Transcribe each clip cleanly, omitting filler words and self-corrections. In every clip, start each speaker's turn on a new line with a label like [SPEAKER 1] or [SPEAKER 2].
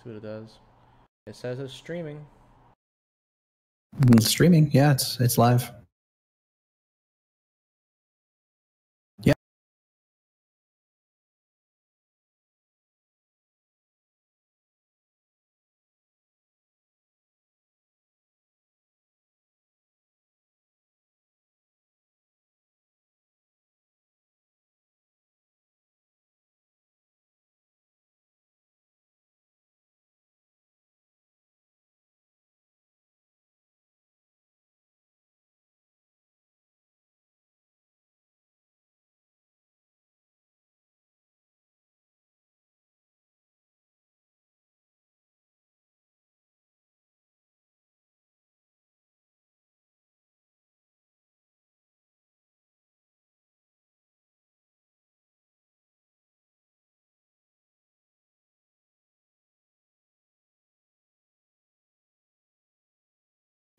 [SPEAKER 1] See what it does. It says it's streaming.
[SPEAKER 2] It's streaming, yeah, it's live. Yeah.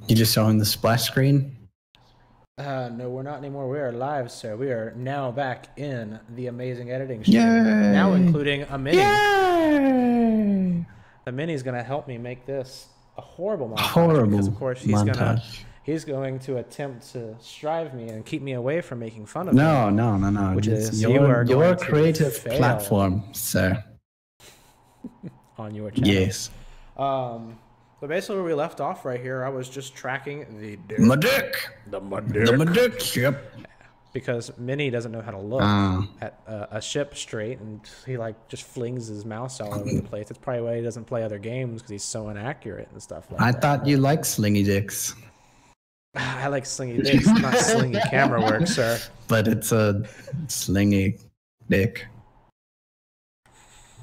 [SPEAKER 2] You just showing the splash screen?
[SPEAKER 1] No, we're not anymore. We are live, sir. We are now back in the amazing editing stream.
[SPEAKER 2] Yay!
[SPEAKER 1] Now including a mini.
[SPEAKER 2] Yay!
[SPEAKER 1] The mini's gonna help me make this a horrible montage.
[SPEAKER 2] Horrible
[SPEAKER 1] because of course
[SPEAKER 2] montage.
[SPEAKER 1] he's going to attempt to strive me and keep me away from making fun of
[SPEAKER 2] No,
[SPEAKER 1] me.
[SPEAKER 2] no.
[SPEAKER 1] Which is
[SPEAKER 2] your creative platform, sir.
[SPEAKER 1] On your channel.
[SPEAKER 2] Yes.
[SPEAKER 1] So basically where we left off right here, I was just tracking the dick.
[SPEAKER 2] My dick.
[SPEAKER 1] My
[SPEAKER 2] dick. Yep.
[SPEAKER 1] Because Minnie doesn't know how to look at a ship straight, and he like just flings his mouse all over the place. That's probably why he doesn't play other games, because he's so inaccurate and stuff like that.
[SPEAKER 2] I thought you liked slingy dicks.
[SPEAKER 1] I like slingy dicks, not slingy camera work, sir.
[SPEAKER 2] But it's a slingy dick.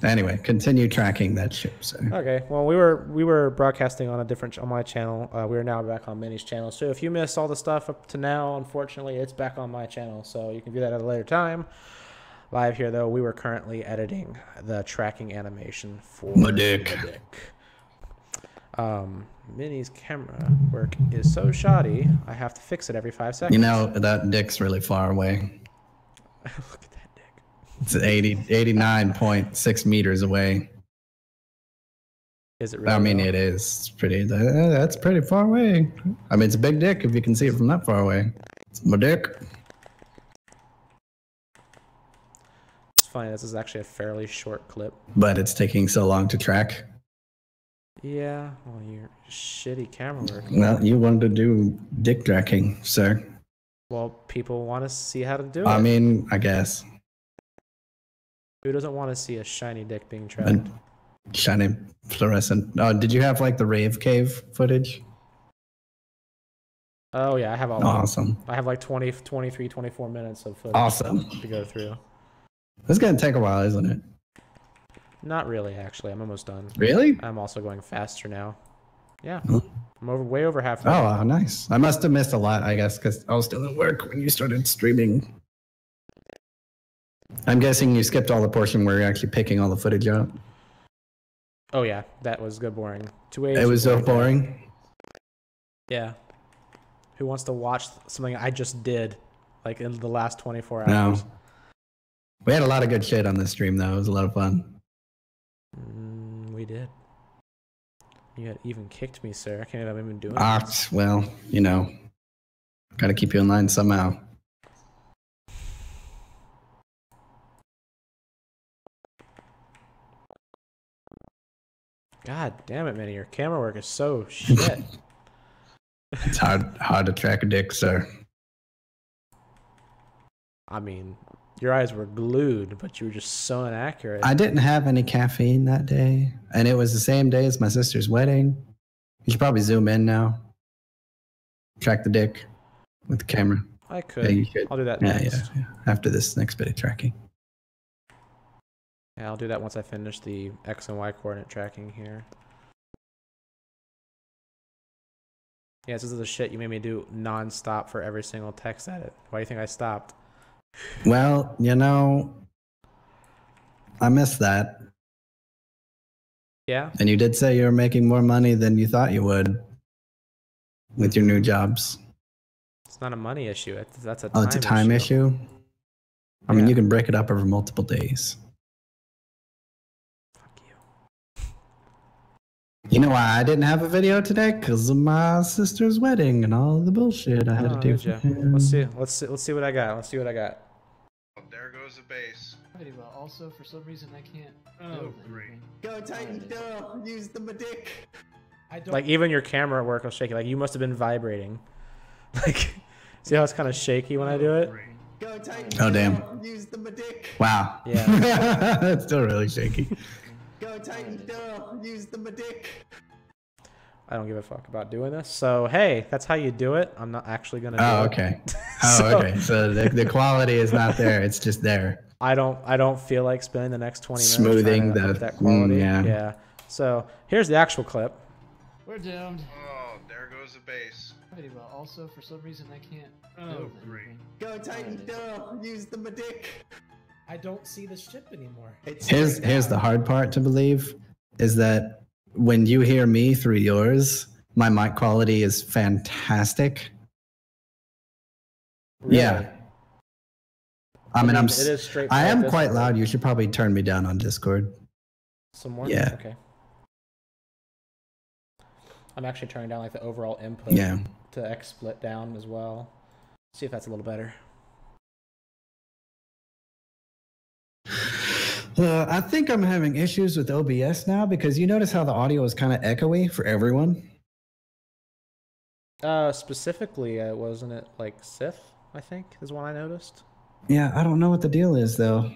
[SPEAKER 2] Anyway, continue tracking that ship, sir.
[SPEAKER 1] Okay, well, we were broadcasting on a different on my channel. We are now back on Minnie's channel. So if you missed all the stuff up to now, unfortunately, it's back on my channel. So you can view that at a later time. Live here, though, we were currently editing the tracking animation for
[SPEAKER 2] my dick.
[SPEAKER 1] Minnie's camera work is so shoddy, I have to fix it every 5 seconds.
[SPEAKER 2] You know, that dick's really far away.
[SPEAKER 1] Look at that dick.
[SPEAKER 2] It's 89.6 meters away.
[SPEAKER 1] Is it really?
[SPEAKER 2] I mean, it is. It's pretty. That's pretty far away. I mean, it's a big dick if you can see it from that far away. It's my dick.
[SPEAKER 1] It's funny. This is actually a fairly short clip.
[SPEAKER 2] But it's taking so long to track.
[SPEAKER 1] Yeah. Well, your shitty camera work.
[SPEAKER 2] Well, you wanted to do dick tracking, sir.
[SPEAKER 1] Well, people want to see how to do it.
[SPEAKER 2] I mean, I guess.
[SPEAKER 1] Who doesn't want to see a shiny dick being tracked?
[SPEAKER 2] Shiny fluorescent. Oh, did you have like the rave cave footage?
[SPEAKER 1] Oh yeah, I have all.
[SPEAKER 2] Awesome.
[SPEAKER 1] I have like 20, 23, 24 minutes of footage
[SPEAKER 2] awesome
[SPEAKER 1] to go through.
[SPEAKER 2] This is gonna take a while, isn't it?
[SPEAKER 1] Not really, actually. I'm almost done.
[SPEAKER 2] Really?
[SPEAKER 1] I'm also going faster now. Yeah.
[SPEAKER 2] Huh?
[SPEAKER 1] I'm way over halfway.
[SPEAKER 2] Oh, nice. I must have missed a lot, I guess, because I was still at work when you started streaming. I'm guessing you skipped all the portion where you're actually picking all the footage out.
[SPEAKER 1] Oh yeah, that was good boring.
[SPEAKER 2] It was so boring.
[SPEAKER 1] Yeah. Who wants to watch something I just did, like in the last 24 hours?
[SPEAKER 2] No. We had a lot of good shit on this stream, though. It was a lot of fun.
[SPEAKER 1] We did. You had even kicked me, sir. I can't believe I've been doing
[SPEAKER 2] this. Well, you know, gotta keep you in line somehow.
[SPEAKER 1] God damn it, Minnie. Your camera work is so shit.
[SPEAKER 2] It's hard to track a dick, sir.
[SPEAKER 1] I mean, your eyes were glued, but you were just so inaccurate.
[SPEAKER 2] I didn't have any caffeine that day, and it was the same day as my sister's wedding. You should probably zoom in now. Track the dick with the camera.
[SPEAKER 1] I could.
[SPEAKER 2] Yeah, you should.
[SPEAKER 1] I'll do that next.
[SPEAKER 2] Yeah. After this next bit of tracking.
[SPEAKER 1] Yeah, I'll do that once I finish the X and Y coordinate tracking here. Yeah, this is the shit you made me do non-stop for every single text edit. Why do you think I stopped?
[SPEAKER 2] Well, you know, I missed that.
[SPEAKER 1] Yeah?
[SPEAKER 2] And you did say you were making more money than you thought you would with your new jobs.
[SPEAKER 1] It's not a money issue. That's a time issue.
[SPEAKER 2] Oh, it's a time issue? I mean, you can break it up over multiple days.
[SPEAKER 1] Fuck you.
[SPEAKER 2] You know why I didn't have a video today? Because of my sister's wedding and all the bullshit I had to do. For him.
[SPEAKER 1] Let's see what I got. Let's see what I got.
[SPEAKER 3] Oh, there goes the base.
[SPEAKER 4] Well, also, for some reason, I can't.
[SPEAKER 5] Oh, great.
[SPEAKER 2] Go Titan, go! Use the medic.
[SPEAKER 4] I don't.
[SPEAKER 1] Like even your camera at work will shake. Like you must have been vibrating. Like, see how it's kind of shaky when I do it?
[SPEAKER 5] Great.
[SPEAKER 2] Go Titan. Oh damn! Use the medic. Wow.
[SPEAKER 1] Yeah.
[SPEAKER 2] It's still really shaky.
[SPEAKER 6] Go Titan, go! Use the medic.
[SPEAKER 1] I don't give a fuck about doing this. So hey, that's how you do it. I'm not actually gonna.
[SPEAKER 2] Oh,
[SPEAKER 1] do
[SPEAKER 2] okay.
[SPEAKER 1] It.
[SPEAKER 2] Oh, okay. So the quality is not there. It's just there.
[SPEAKER 1] I don't feel like spending the next 20 minutes
[SPEAKER 2] smoothing
[SPEAKER 1] trying to up that quality. Yeah. So here's the actual clip.
[SPEAKER 4] We're doomed.
[SPEAKER 3] Oh, there goes the base.
[SPEAKER 4] Well, also, for some reason, I can't.
[SPEAKER 5] Oh, great.
[SPEAKER 6] Go Titan, go! Use the medic.
[SPEAKER 4] I don't see the ship anymore.
[SPEAKER 2] Here's the hard part to believe is that when you hear me through yours, my mic quality is fantastic.
[SPEAKER 1] Really?
[SPEAKER 2] Yeah. I mean,
[SPEAKER 1] it is straight.
[SPEAKER 2] I am quite loud. You should probably turn me down on Discord.
[SPEAKER 1] Some more?
[SPEAKER 2] Yeah.
[SPEAKER 1] Okay. I'm actually turning down like the overall input
[SPEAKER 2] Yeah.
[SPEAKER 1] to XSplit down as well. See if that's a little better.
[SPEAKER 2] I think I'm having issues with OBS now because you notice how the audio is kind of echoey for everyone.
[SPEAKER 1] Specifically, wasn't it like Sith? I think is one I noticed.
[SPEAKER 2] Yeah, I don't know what the deal is though.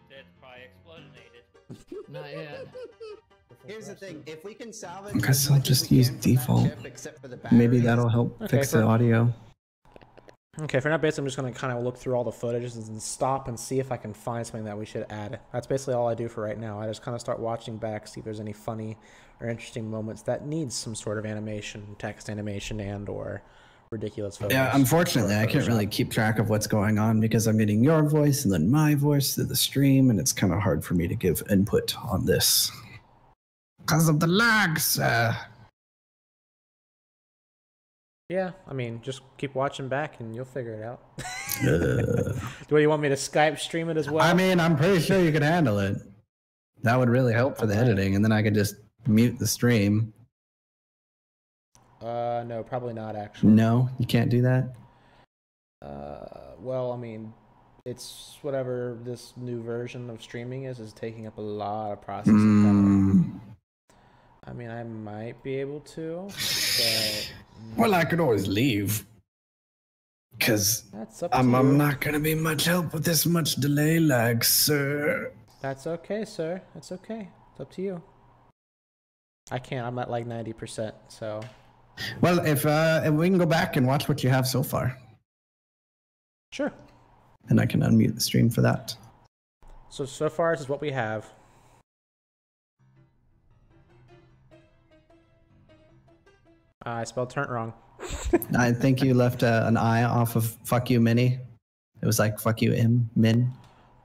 [SPEAKER 7] It's probably explodinated.
[SPEAKER 4] Not yet.
[SPEAKER 6] Here's the thing: if we can salvage,
[SPEAKER 2] I guess I'll just use default. Maybe that'll help fix the audio.
[SPEAKER 1] Okay, for now, basically, I'm just going to kind of look through all the footages and stop and see if I can find something that we should add. That's basically all I do for right now. I just kind of start watching back, see if there's any funny or interesting moments that needs some sort of animation, text animation, and or ridiculous photos.
[SPEAKER 2] Yeah, unfortunately, I can't really keep track of what's going on because I'm getting your voice and then my voice through the stream, and it's kind of hard for me to give input on this. Because of the lags.
[SPEAKER 1] Yeah, I mean, just keep watching back and you'll figure it out. Do you want me to Skype stream it as well?
[SPEAKER 2] I mean, I'm pretty sure you could handle it. That would really help for the editing, and then I could just mute the stream.
[SPEAKER 1] No, probably not actually.
[SPEAKER 2] No, you can't do that?
[SPEAKER 1] Well, I mean, it's whatever this new version of streaming is taking up a lot of processing power. I mean, I might be able to, but...
[SPEAKER 2] Well, I could always leave. Because I'm not going to be much help with this much delay lag, sir.
[SPEAKER 1] That's okay, sir. That's okay. It's up to you. I can't. I'm at like 90%, so...
[SPEAKER 2] Well, if we can go back and watch what you have so far.
[SPEAKER 1] Sure.
[SPEAKER 2] And I can unmute the stream for that.
[SPEAKER 1] So far, this is what we have. I spelled turnt wrong.
[SPEAKER 2] I think you left an I off of fuck you mini. It was like fuck you min.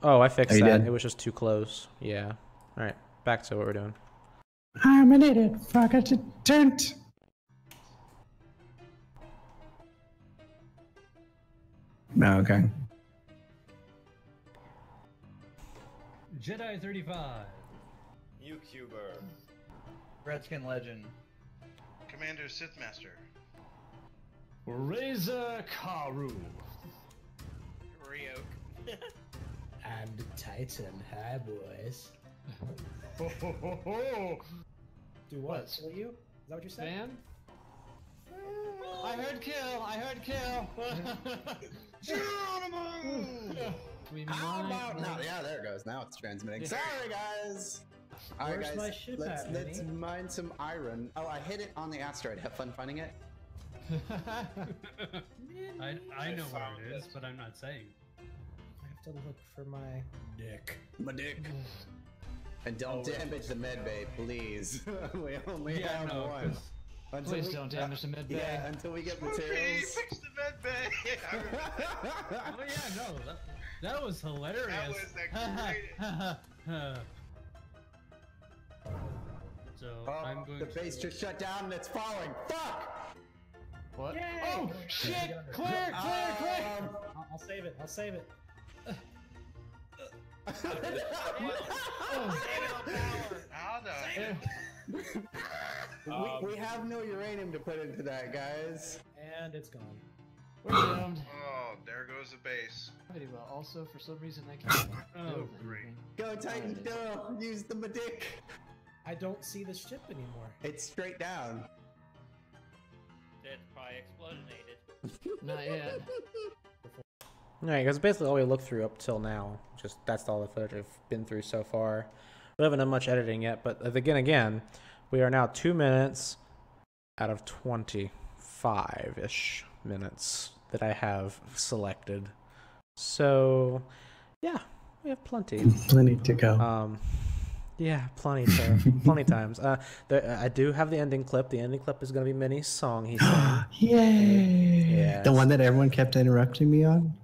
[SPEAKER 1] Oh, I fixed that.
[SPEAKER 2] Did?
[SPEAKER 1] It was just too close. Yeah. All right. Back to what we're doing.
[SPEAKER 2] I'm an idiot. Fuck it. Turnt. No, okay.
[SPEAKER 5] Jedi 35.
[SPEAKER 7] YouTuber.
[SPEAKER 8] Redskin Legend.
[SPEAKER 3] Commander Sith Master.
[SPEAKER 5] Reza Karu.
[SPEAKER 7] Ryok.
[SPEAKER 4] I'm the Titan. Hi, boys. Do what? Kill you? Is that what you said?
[SPEAKER 5] Fan? I heard kill. I heard kill.
[SPEAKER 6] How about now? Yeah, there it goes. Now it's transmitting. Sorry, guys. All right,
[SPEAKER 4] Where's
[SPEAKER 6] guys.
[SPEAKER 4] my ship at,
[SPEAKER 6] Let's
[SPEAKER 4] Minnie?
[SPEAKER 6] mine some iron. Oh, I hit it on the asteroid. Have fun finding it.
[SPEAKER 5] I know where it is, but I'm not saying.
[SPEAKER 4] I have to look for my dick.
[SPEAKER 6] My dick. And don't damage the med bay, please. We only have one.
[SPEAKER 4] Please don't damage the med bay.
[SPEAKER 6] Yeah, until we get materials.
[SPEAKER 3] Fix the med bay.
[SPEAKER 5] Oh yeah, no, that was hilarious.
[SPEAKER 3] That was the greatest.
[SPEAKER 5] So
[SPEAKER 6] Oh,
[SPEAKER 5] I'm going
[SPEAKER 6] the
[SPEAKER 5] to...
[SPEAKER 6] base just shut down and it's falling. Fuck!
[SPEAKER 5] What?
[SPEAKER 4] Yay!
[SPEAKER 5] Oh shit! Clear!
[SPEAKER 4] I'll save it. I'll save it.
[SPEAKER 3] How the?
[SPEAKER 6] we have no uranium to put into that, guys.
[SPEAKER 4] And it's gone.
[SPEAKER 5] We're doomed.
[SPEAKER 3] Oh, there goes the base.
[SPEAKER 5] Pretty well. Also, for some reason, I can't.
[SPEAKER 9] Oh, great.
[SPEAKER 6] Go Titan, go! Use the Medic!
[SPEAKER 4] I don't see the ship anymore.
[SPEAKER 6] It's straight down.
[SPEAKER 7] It's probably explodinated.
[SPEAKER 5] Not yet.
[SPEAKER 1] Alright, because basically all we looked through up till now. Just that's all the footage I've been through so far. We haven't done much editing yet, but again, we are now 2 minutes out of 25-ish minutes that I have selected. So, yeah, we have plenty.
[SPEAKER 2] Plenty to go.
[SPEAKER 1] Yeah, plenty times. I do have the ending clip. The ending clip is going to be Minnie's song he sang.
[SPEAKER 2] Yay!
[SPEAKER 1] Yeah,
[SPEAKER 2] The one that everyone kept interrupting me on?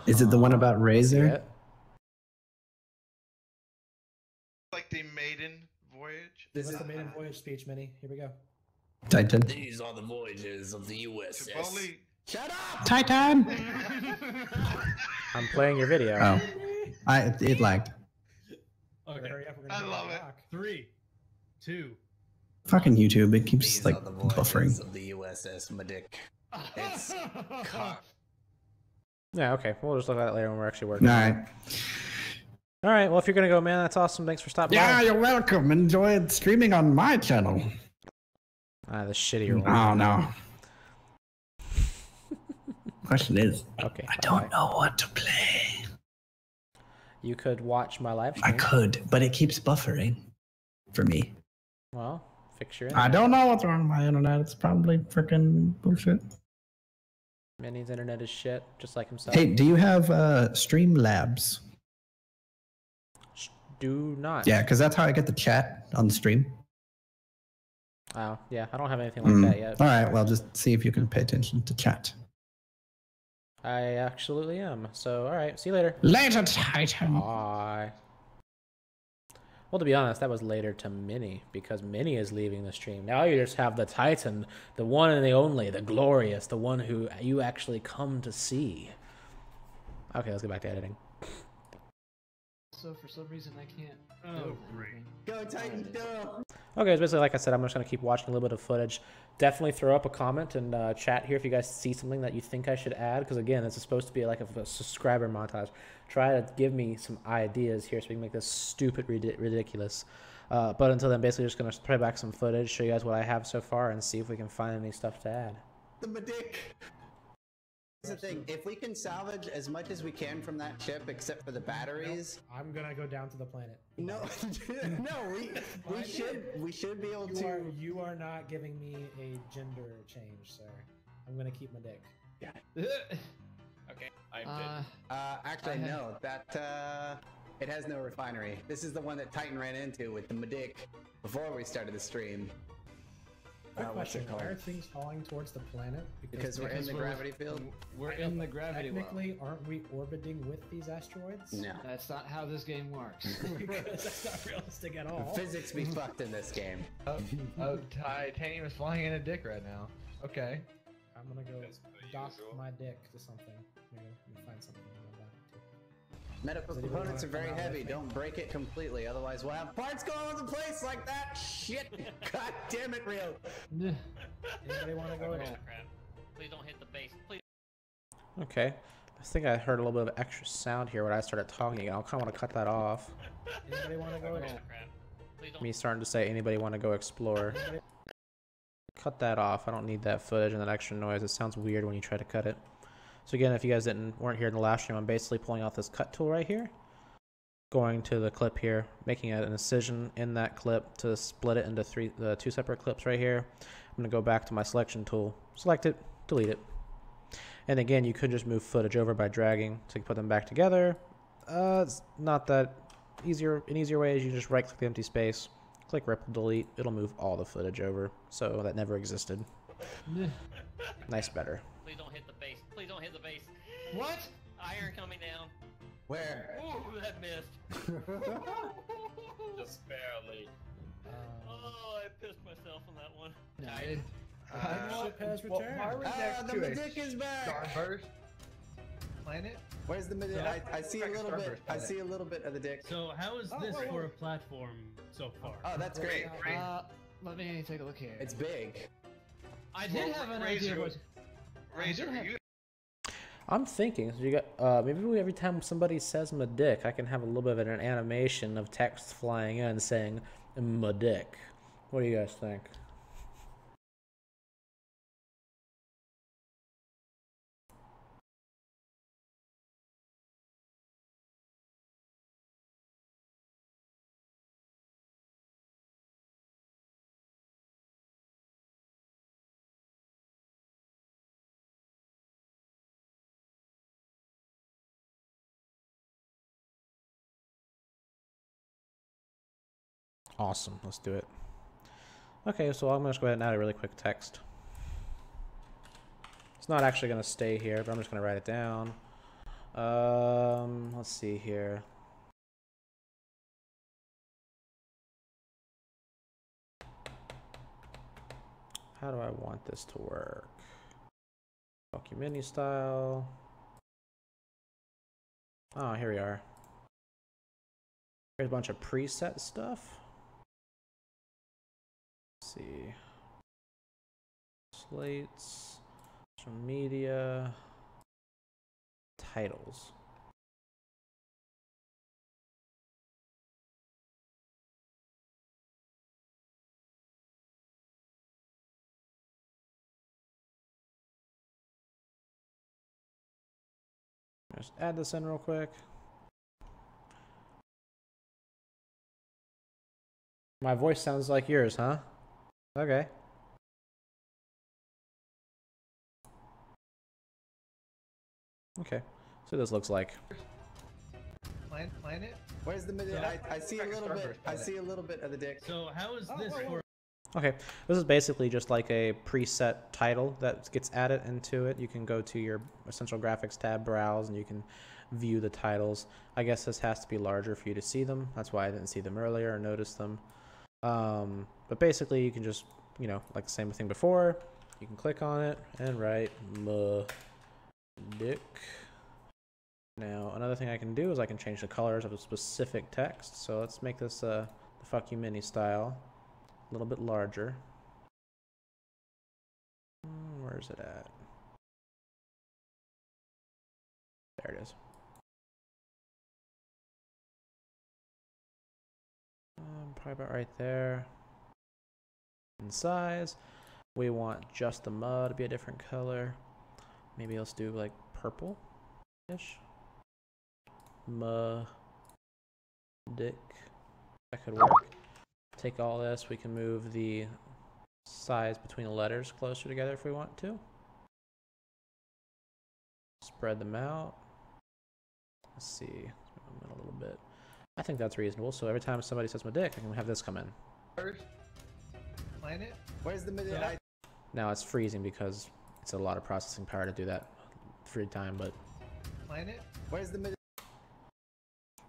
[SPEAKER 2] Is it the one about Razor?
[SPEAKER 1] Yeah.
[SPEAKER 3] Like the maiden voyage.
[SPEAKER 6] This
[SPEAKER 4] What's
[SPEAKER 6] is
[SPEAKER 4] the maiden voyage speech, Minnie? Here we go.
[SPEAKER 2] Titan.
[SPEAKER 9] These are the voyages of the USS.
[SPEAKER 3] Chipotle.
[SPEAKER 6] Shut up!
[SPEAKER 2] Titan!
[SPEAKER 1] I'm playing your video.
[SPEAKER 2] Oh. It lagged.
[SPEAKER 4] Okay. Hurry up, we're
[SPEAKER 3] I
[SPEAKER 4] gonna
[SPEAKER 3] love it.
[SPEAKER 9] 3, 2.
[SPEAKER 2] Fucking YouTube, it keeps
[SPEAKER 9] These
[SPEAKER 2] like
[SPEAKER 9] are the voyages
[SPEAKER 2] buffering.
[SPEAKER 9] of the USS Medic. It's cock.
[SPEAKER 1] Yeah, okay. We'll just look at it later when we're actually working.
[SPEAKER 2] Alright.
[SPEAKER 1] All right. Well, if you're gonna go, man, that's awesome. Thanks for stopping
[SPEAKER 2] Yeah,
[SPEAKER 1] by.
[SPEAKER 2] you're welcome. Enjoy streaming on my channel.
[SPEAKER 1] The shittier one.
[SPEAKER 2] Oh no. Question is,
[SPEAKER 1] Okay.
[SPEAKER 2] I don't know what to play.
[SPEAKER 1] You could watch my live
[SPEAKER 2] I
[SPEAKER 1] stream.
[SPEAKER 2] could, but it keeps buffering for me.
[SPEAKER 1] Well, fix your
[SPEAKER 2] I
[SPEAKER 1] internet.
[SPEAKER 2] don't know what's wrong with my internet. It's probably freaking bullshit.
[SPEAKER 1] Minnie's internet is shit, just like himself.
[SPEAKER 2] Hey, do you have Streamlabs?
[SPEAKER 1] Do not.
[SPEAKER 2] Yeah, because that's how I get the chat on the stream.
[SPEAKER 1] Oh, yeah. I don't have anything like that yet.
[SPEAKER 2] All right, well, just see if you can pay attention to chat.
[SPEAKER 1] I absolutely am. So, all right. See you later.
[SPEAKER 2] Later, Titan.
[SPEAKER 1] Bye. Well, to be honest, that was later to Minnie because Minnie is leaving the stream. Now you just have the Titan, the one and the only, the glorious, the one who you actually come to see. Okay, let's get back to editing.
[SPEAKER 5] So, for some reason, I can't.
[SPEAKER 9] Oh, great.
[SPEAKER 6] Go Titan, go!
[SPEAKER 1] Okay, so basically, like I said, I'm just going to keep watching a little bit of footage. Definitely throw up a comment and chat here if you guys see something that you think I should add. Because, again, this is supposed to be like a subscriber montage. Try to give me some ideas here so we can make this stupid ridiculous. But until then, basically just going to play back some footage, show you guys what I have so far, and see if we can find any stuff to add.
[SPEAKER 6] The Medic! Here's the thing, if we can salvage as much as we can from that ship except for the batteries...
[SPEAKER 4] I'm gonna go down to the planet.
[SPEAKER 6] No, no, we should be able to...
[SPEAKER 4] You are not giving me a gender change, sir. I'm gonna keep my dick.
[SPEAKER 7] Okay, I'm good.
[SPEAKER 6] Actually, no, that, it has no refinery. This is the one that Titan ran into with the Medic before we started the stream.
[SPEAKER 4] Quick
[SPEAKER 6] What's
[SPEAKER 4] question,
[SPEAKER 6] it
[SPEAKER 4] why are
[SPEAKER 6] called?
[SPEAKER 4] things falling towards the planet?
[SPEAKER 6] Because we're in the gravity field?
[SPEAKER 5] We're in the gravity well.
[SPEAKER 4] Technically, aren't we orbiting with these asteroids?
[SPEAKER 6] No.
[SPEAKER 5] That's not how this game works.
[SPEAKER 4] Because that's not realistic at all.
[SPEAKER 6] Physics be fucked in this game.
[SPEAKER 8] Oh, Titanium is flying in a dick right now. Okay.
[SPEAKER 4] I'm gonna go dock my dick to something. Let me find something.
[SPEAKER 6] Medical
[SPEAKER 4] Does anybody
[SPEAKER 6] components are
[SPEAKER 4] wanna
[SPEAKER 6] very
[SPEAKER 4] come out
[SPEAKER 6] heavy.
[SPEAKER 4] with me?
[SPEAKER 6] Don't break it completely, otherwise we'll have parts going all over the place like that. Shit! God damn it, real.
[SPEAKER 4] Anybody want to go?
[SPEAKER 7] Crap. Please don't hit the base. Please.
[SPEAKER 1] Okay. I think I heard a little bit of extra sound here when I started talking. I kind of want to cut that off.
[SPEAKER 4] Anybody want to go?
[SPEAKER 7] Crap. Please don't.
[SPEAKER 1] Me starting to say, anybody want to go explore? Cut that off. I don't need that footage and that extra noise. It sounds weird when you try to cut it. So again, if you guys weren't here in the last stream, I'm basically pulling out this cut tool right here, going to the clip here, making an incision in that clip to split it into two separate clips right here. I'm going to go back to my selection tool, select it, delete it. And again, you could just move footage over by dragging to put them back together. It's not that easier. An easier way is you just right click the empty space, click ripple delete. It'll move all the footage over. So that never existed. Nice, better.
[SPEAKER 7] Please don't hit the base. Please don't hit the base.
[SPEAKER 5] What?
[SPEAKER 7] Iron coming down.
[SPEAKER 6] Where?
[SPEAKER 7] Ooh, that missed. Just barely. Oh, I pissed myself on that one.
[SPEAKER 4] Ship has returned.
[SPEAKER 8] Why are we next
[SPEAKER 6] The
[SPEAKER 8] to
[SPEAKER 6] Medic is
[SPEAKER 8] a
[SPEAKER 6] back!
[SPEAKER 8] starburst? Planet?
[SPEAKER 6] Where's the middle? I see a little bit. I see a little bit of the dick.
[SPEAKER 5] So how is this for a platform so far?
[SPEAKER 6] Oh, that's great.
[SPEAKER 8] Let me take a look here.
[SPEAKER 6] It's big.
[SPEAKER 5] I did have an idea.
[SPEAKER 3] Razor, you
[SPEAKER 1] I'm thinking, so you got maybe every time somebody says "my dick," I can have a little bit of an animation of text flying in saying "my dick." What do you guys think? Awesome, let's do it. Okay, so I'm gonna just go ahead and add a really quick text. It's not actually gonna stay here, but I'm just gonna write it down. Let's see here. How do I want this to work? Documentary style. Oh, here we are. Here's a bunch of preset stuff. Let's see. Slates, social media, titles. Just add this in real quick. My voice sounds like yours, huh? Okay. Okay. So this looks like.
[SPEAKER 8] Planet?
[SPEAKER 6] Where's the middle? I see a little bit. I see a little bit of the dick.
[SPEAKER 5] So how is this for?
[SPEAKER 1] Okay, this is basically just like a preset title that gets added into it. You can go to your Essential Graphics tab, browse, and you can view the titles. I guess this has to be larger for you to see them. That's why I didn't see them earlier or notice them. But basically, you can just, you know, like the same thing before, you can click on it and write dick. Now, another thing I can do is I can change the colors of a specific text. So let's make this the fuck you mini style. A little bit larger. Where's it at? There it is. Probably about right there. In size, we want just the mud to be a different color. Maybe let's do like purple-ish. Dick. That could work. Take all this, we can move the size between the letters closer together if we want to. Spread them out. Let's see, let's move them in a little bit. I think that's reasonable, so every time somebody says my dick, I can have this come in.
[SPEAKER 8] Planet?
[SPEAKER 6] Where's the middle?
[SPEAKER 1] Now it's freezing because it's a lot of processing power to do that free time, but...
[SPEAKER 8] Planet?
[SPEAKER 6] Where's the middle?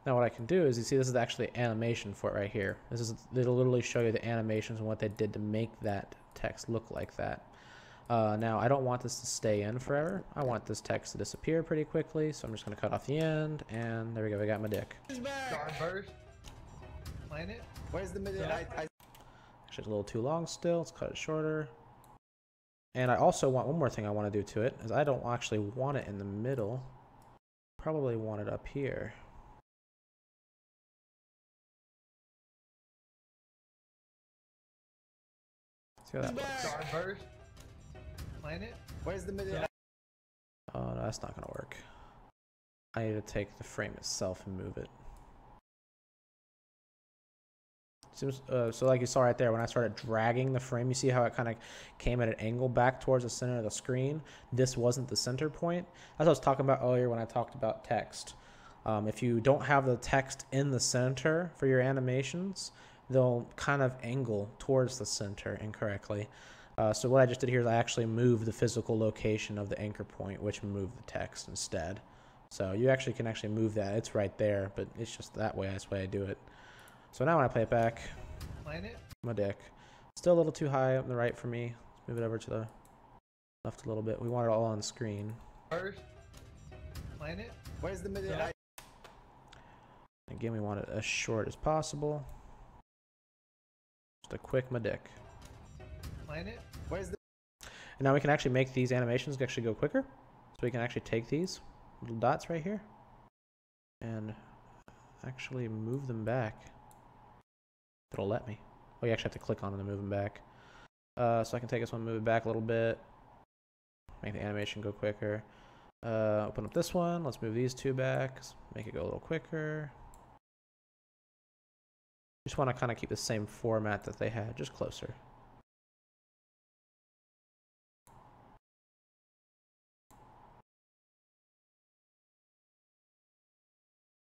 [SPEAKER 1] Now what I can do is, you see this is actually animation for it right here. It'll literally show you the animations and what they did to make that text look like that. Now I don't want this to stay in forever. I want this text to disappear pretty quickly, so I'm just going to cut off the end, and there we go, we got my dick.
[SPEAKER 8] Starburst? Planet?
[SPEAKER 6] Where's the middle?
[SPEAKER 1] Actually, it's a little too long still. Let's cut it shorter. And I also want one more thing I want to do to it, is I don't actually want it in the middle. Probably want it up here. See how that looks.
[SPEAKER 8] Starburst? Planet?
[SPEAKER 6] Where's the middle?
[SPEAKER 1] Oh, no, that's not going to work. I need to take the frame itself and move it. Seems, so like you saw right there, when I started dragging the frame, you see how it kind of came at an angle back towards the center of the screen? This wasn't the center point. As I was talking about earlier when I talked about text. If you don't have the text in the center for your animations, they'll kind of angle towards the center incorrectly. So what I just did here is I actually moved the physical location of the anchor point, which moved the text instead. So you actually can move that. It's right there, but it's just that way. That's the way I do it. So now when I play it back,
[SPEAKER 8] Planet?
[SPEAKER 1] my dick. Still a little too high up on the right for me. Let's move it over to the left a little bit. We want it all on the screen.
[SPEAKER 8] First? Planet?
[SPEAKER 6] Where's the mid?
[SPEAKER 1] Again, we want it as short as possible. Just a quick Madick.
[SPEAKER 8] Planet?
[SPEAKER 6] Where's the?
[SPEAKER 1] And now we can actually make these animations actually go quicker. So we can actually take these little dots right here and actually move them back. It'll let me. Oh, you actually have to click on them to move them back. So I can take this one, move it back a little bit, make the animation go quicker. Open up this one. Let's move these two back, make it go a little quicker. Just want to kind of keep the same format that they had, just closer.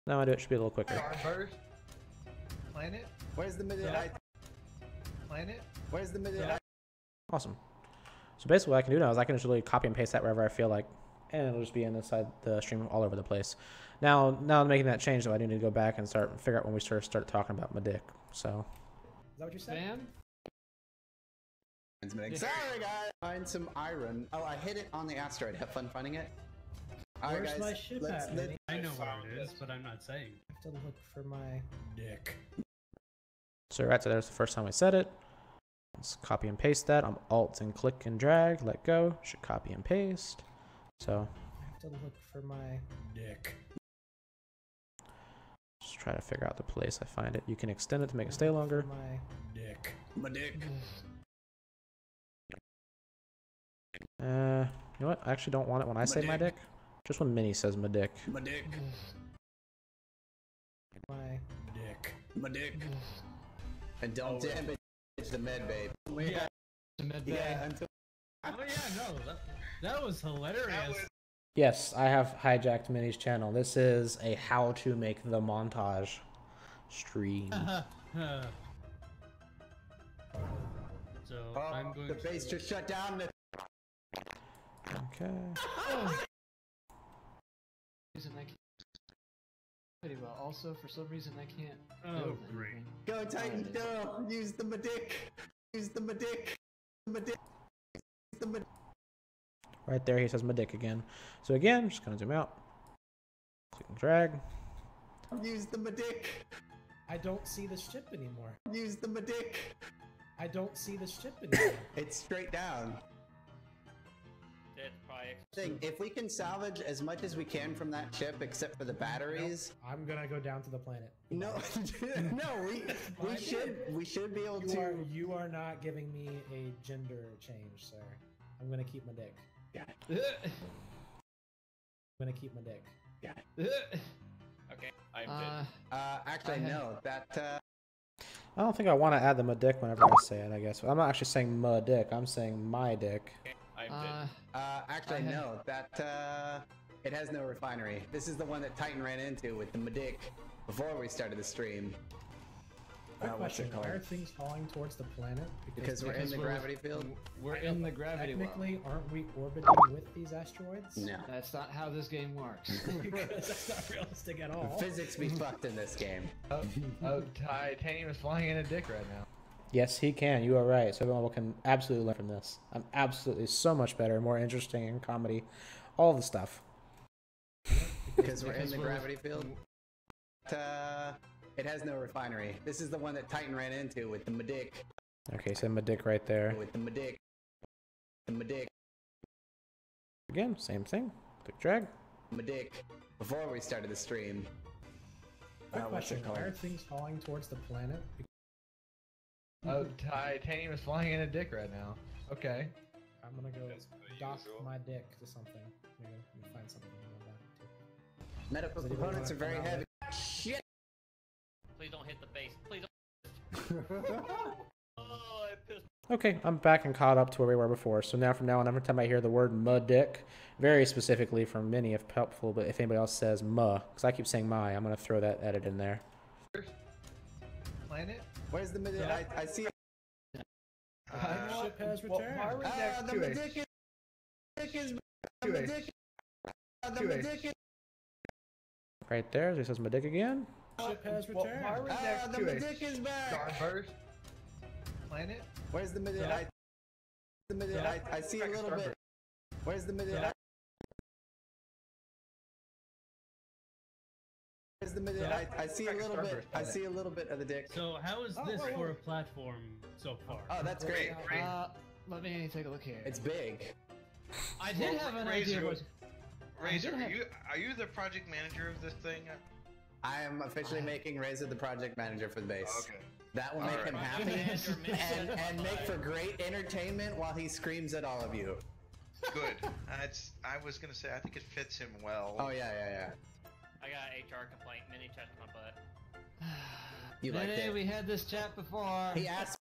[SPEAKER 1] Now I do it should be a little quicker.
[SPEAKER 8] Starburst? Planet?
[SPEAKER 6] Where's the mid?
[SPEAKER 8] Planet?
[SPEAKER 6] Where's the mid?
[SPEAKER 1] Awesome. So basically what I can do now is I can just really copy and paste that wherever I feel like, and it'll just be inside the stream all over the place. Now I'm making that change, though, I do need to go back and figure out when we start talking about Madick. So.
[SPEAKER 4] Is that what you said?
[SPEAKER 8] Bam?
[SPEAKER 6] Sorry, guys. Find some iron. Oh, I hit it on the asteroid. Have fun finding it. All right,
[SPEAKER 4] Where's
[SPEAKER 6] guys.
[SPEAKER 4] my ship
[SPEAKER 6] let's,
[SPEAKER 4] at,
[SPEAKER 6] let's,
[SPEAKER 4] Manny?
[SPEAKER 10] I know where it is, but I'm not saying.
[SPEAKER 4] I have to look for my dick.
[SPEAKER 1] So right, so there's the first time I said it. Let's copy and paste that. I'm Alt and click and drag, let go. Should copy and paste. So
[SPEAKER 4] I have to look for my dick.
[SPEAKER 1] just try to figure out the place I find it. You can extend it to make it stay longer.
[SPEAKER 4] My dick.
[SPEAKER 6] my dick.
[SPEAKER 1] You know what? I actually don't want it when I say my dick. Just when Minnie says my dick.
[SPEAKER 6] My dick.
[SPEAKER 4] My dick.
[SPEAKER 6] My dick. And don't damage the med babe.
[SPEAKER 5] Yeah, the med bay.
[SPEAKER 6] Yeah, until
[SPEAKER 10] Oh yeah, no, that was hilarious.
[SPEAKER 1] Yes, I have hijacked Minnie's channel. This is a how to make the montage stream.
[SPEAKER 10] So I'm going
[SPEAKER 6] the
[SPEAKER 10] to
[SPEAKER 6] base just shut down.
[SPEAKER 1] Okay.
[SPEAKER 5] Reason I can't pretty well. Also, for some reason, I can't.
[SPEAKER 10] Oh,
[SPEAKER 5] build
[SPEAKER 10] great.
[SPEAKER 5] anything.
[SPEAKER 6] Go Titan, go! Use the Madick! Use the Madick! Madick! The Madick!
[SPEAKER 1] Right there, he says my dick again. So again, just gonna zoom out. Click and drag.
[SPEAKER 6] Use the Madick!
[SPEAKER 4] I don't see the ship anymore.
[SPEAKER 6] Use the Madick!
[SPEAKER 4] I don't see the ship anymore.
[SPEAKER 6] It's straight down.
[SPEAKER 7] That's probably
[SPEAKER 6] Thing, if we can salvage as much as we can from that ship, except for the batteries.
[SPEAKER 4] I'm gonna go down to the planet.
[SPEAKER 6] No, no, we should be able
[SPEAKER 4] You
[SPEAKER 6] to.
[SPEAKER 4] you are not giving me a gender change, sir. I'm gonna keep my dick. I'm gonna keep my dick.
[SPEAKER 7] okay. I'm dead.
[SPEAKER 6] Actually, no. That.
[SPEAKER 1] I don't think I want to add the my dick whenever I say it, I guess. I'm not actually saying my dick, I'm saying my dick.
[SPEAKER 7] I'm dead.
[SPEAKER 6] Actually, no. That. It has no refinery. This is the one that Titan ran into with the Madick before we started the stream.
[SPEAKER 4] Quick
[SPEAKER 6] What's it
[SPEAKER 4] question: Why are
[SPEAKER 6] called?
[SPEAKER 4] things falling towards the planet?
[SPEAKER 6] Because we're in the gravity field.
[SPEAKER 5] We're in the gravity well.
[SPEAKER 4] Technically, aren't we orbiting with these asteroids?
[SPEAKER 6] No.
[SPEAKER 5] That's not how this game works.
[SPEAKER 4] Because that's not realistic at all.
[SPEAKER 6] Physics be fucked in this game.
[SPEAKER 8] Oh, Titanium is flying in a dick right now.
[SPEAKER 1] Yes, he can. You are right. So everyone can absolutely learn from this. I'm absolutely so much better, more interesting in comedy, all the stuff.
[SPEAKER 6] Because we're in the gravity field. It has no refinery. This is the one that Titan ran into with the Madick.
[SPEAKER 1] Okay, so my dick right there.
[SPEAKER 6] With the Madick. The Madick.
[SPEAKER 1] Again, same thing. Click drag.
[SPEAKER 6] Madick. Before we started the stream.
[SPEAKER 4] Quick
[SPEAKER 6] What's
[SPEAKER 4] question:
[SPEAKER 6] it
[SPEAKER 4] Why are
[SPEAKER 6] called?
[SPEAKER 4] things falling towards the planet?
[SPEAKER 8] Oh, Titanium is flying in a dick right now. Okay.
[SPEAKER 4] I'm gonna go
[SPEAKER 7] That's per
[SPEAKER 4] dock
[SPEAKER 7] usual.
[SPEAKER 4] my dick to something. Let me find something to go back to.
[SPEAKER 6] Medical
[SPEAKER 4] Does anyone
[SPEAKER 6] components are
[SPEAKER 4] wanna
[SPEAKER 6] very
[SPEAKER 4] come out
[SPEAKER 6] heavy.
[SPEAKER 4] with-
[SPEAKER 6] Shit!
[SPEAKER 7] Please don't hit the base. Please don't. Oh, I pissed.
[SPEAKER 1] Okay, I'm back and caught up to where we were before. So now from now on, every time I hear the word mud dick, very specifically from Minnie if helpful, but if anybody else says muh, because I keep saying my, I'm going to throw that edit in there.
[SPEAKER 8] Planet?
[SPEAKER 6] Where's the Madick? I see it.
[SPEAKER 4] My ship has returned.
[SPEAKER 8] Why are we next
[SPEAKER 6] The
[SPEAKER 8] to it?
[SPEAKER 6] Madick is. The
[SPEAKER 8] 2H.
[SPEAKER 6] Madick. The
[SPEAKER 8] 2H.
[SPEAKER 6] Madick is.
[SPEAKER 1] Right there, it says my dick again.
[SPEAKER 4] Ship has
[SPEAKER 8] Why
[SPEAKER 4] returned.
[SPEAKER 8] are we next
[SPEAKER 6] The
[SPEAKER 8] to it?
[SPEAKER 6] Madick is back.
[SPEAKER 8] Starburst? Planet?
[SPEAKER 6] Where's the Madick? The Madick. I see a little bit. Where's the Madick? Where's the middle? I see a little bit. I see a little bit of the dick.
[SPEAKER 10] So how is this for a platform so far?
[SPEAKER 6] Oh, that's great.
[SPEAKER 5] Let me take a look here.
[SPEAKER 6] It's big.
[SPEAKER 5] I did have an idea.
[SPEAKER 3] Razor, are you the project manager of this thing?
[SPEAKER 6] I am officially making Razor the project manager for the base.
[SPEAKER 3] Okay.
[SPEAKER 6] That will make him happy and make for great entertainment while he screams at all of you.
[SPEAKER 3] Good. I was gonna say I think it fits him well.
[SPEAKER 6] Oh yeah.
[SPEAKER 7] I got an HR complaint. Mini touched my butt.
[SPEAKER 6] You liked it.
[SPEAKER 5] We had this chat before.
[SPEAKER 6] He asked.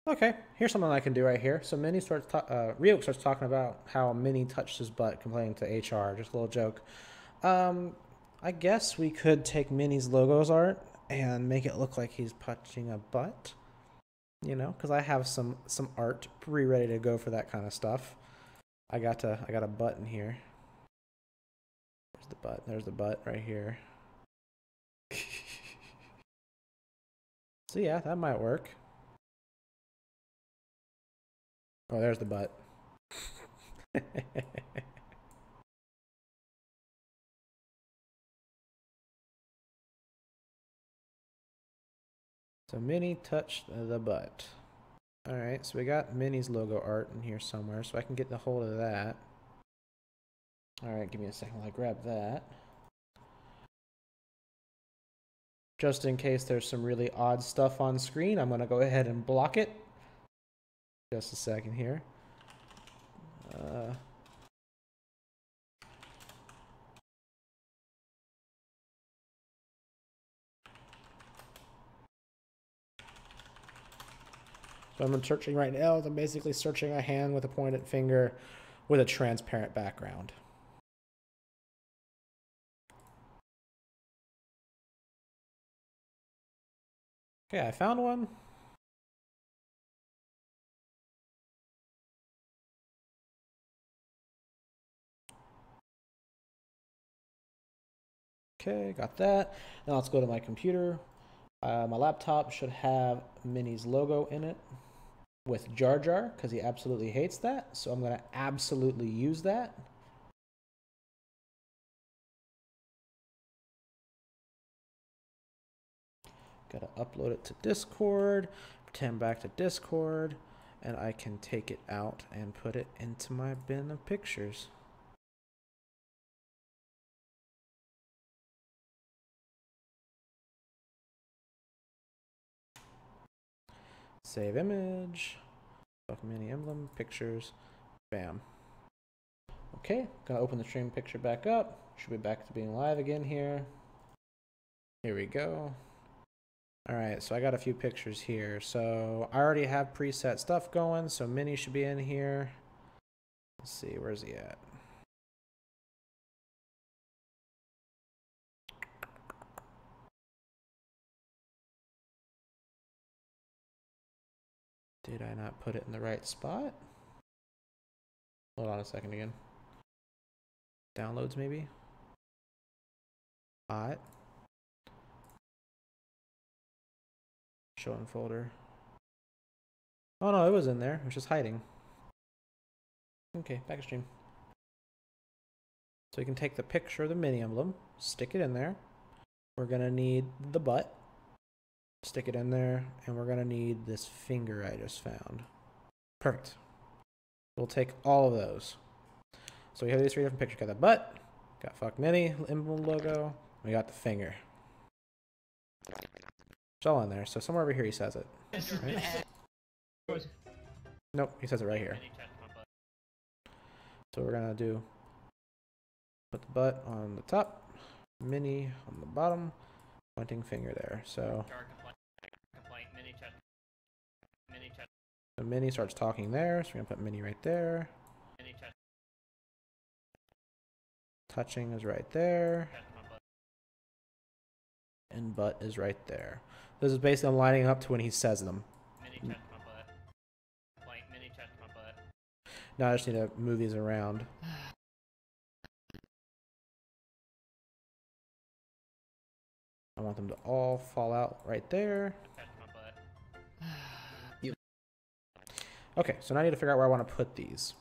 [SPEAKER 1] Okay, here's something I can do right here. So Minnie starts, Ryuk starts talking about how Minnie touched his butt, complaining to HR. Just a little joke. I guess we could take Minnie's logos art and make it look like he's touching a butt. You know, because I have some art pre-ready to go for that kind of stuff. I got a button here. There's the butt. There's the butt right here. So yeah, that might work. Oh, there's the butt. So Minnie touched the butt. Alright, so we got Minnie's logo art in here somewhere, so I can get the hold of that. Alright, give me a second while I grab that. Just in case there's some really odd stuff on screen, I'm going to go ahead and block it. Just a second here. So I'm searching right now. I'm basically searching a hand with a pointed finger with a transparent background. Okay, I found one. Okay, got that. Now let's go to my computer. My laptop should have Minnie's logo in it with Jar Jar because he absolutely hates that. So I'm going to absolutely use that. Got to upload it to Discord, pretend back to Discord, and I can take it out and put it into my bin of pictures. Save image, Mini emblem, pictures, bam. Okay, gonna open the stream picture back up. Should be back to being live again here. Here we go. All right, so I got a few pictures here. So I already have preset stuff going, so Mini should be in here. Let's see, where's he at? Did I not put it in the right spot? Hold on a second again. Downloads maybe? Hot. Show in folder. Oh no, it was in there. It was just hiding. Okay, back to stream. So you can take the picture of the mini emblem, stick it in there. We're gonna need the butt. Stick it in there, and we're gonna need this finger I just found. Perfect. We'll take all of those. So we have these three different pictures. Got the butt, got fuck mini emblem logo, we got the finger. It's all in there. So somewhere over here he says it. Right? Nope, he says it right here. So we're gonna do put the butt on the top, mini on the bottom, pointing finger there. So Mini starts talking there, so we're gonna put Mini right there. Touching is right there. And butt is right there. This is basically I'm lining up to when he says them. Now I just need to move these around. I want them to all fall out right there. Okay, so now I need to figure out where I want to put these.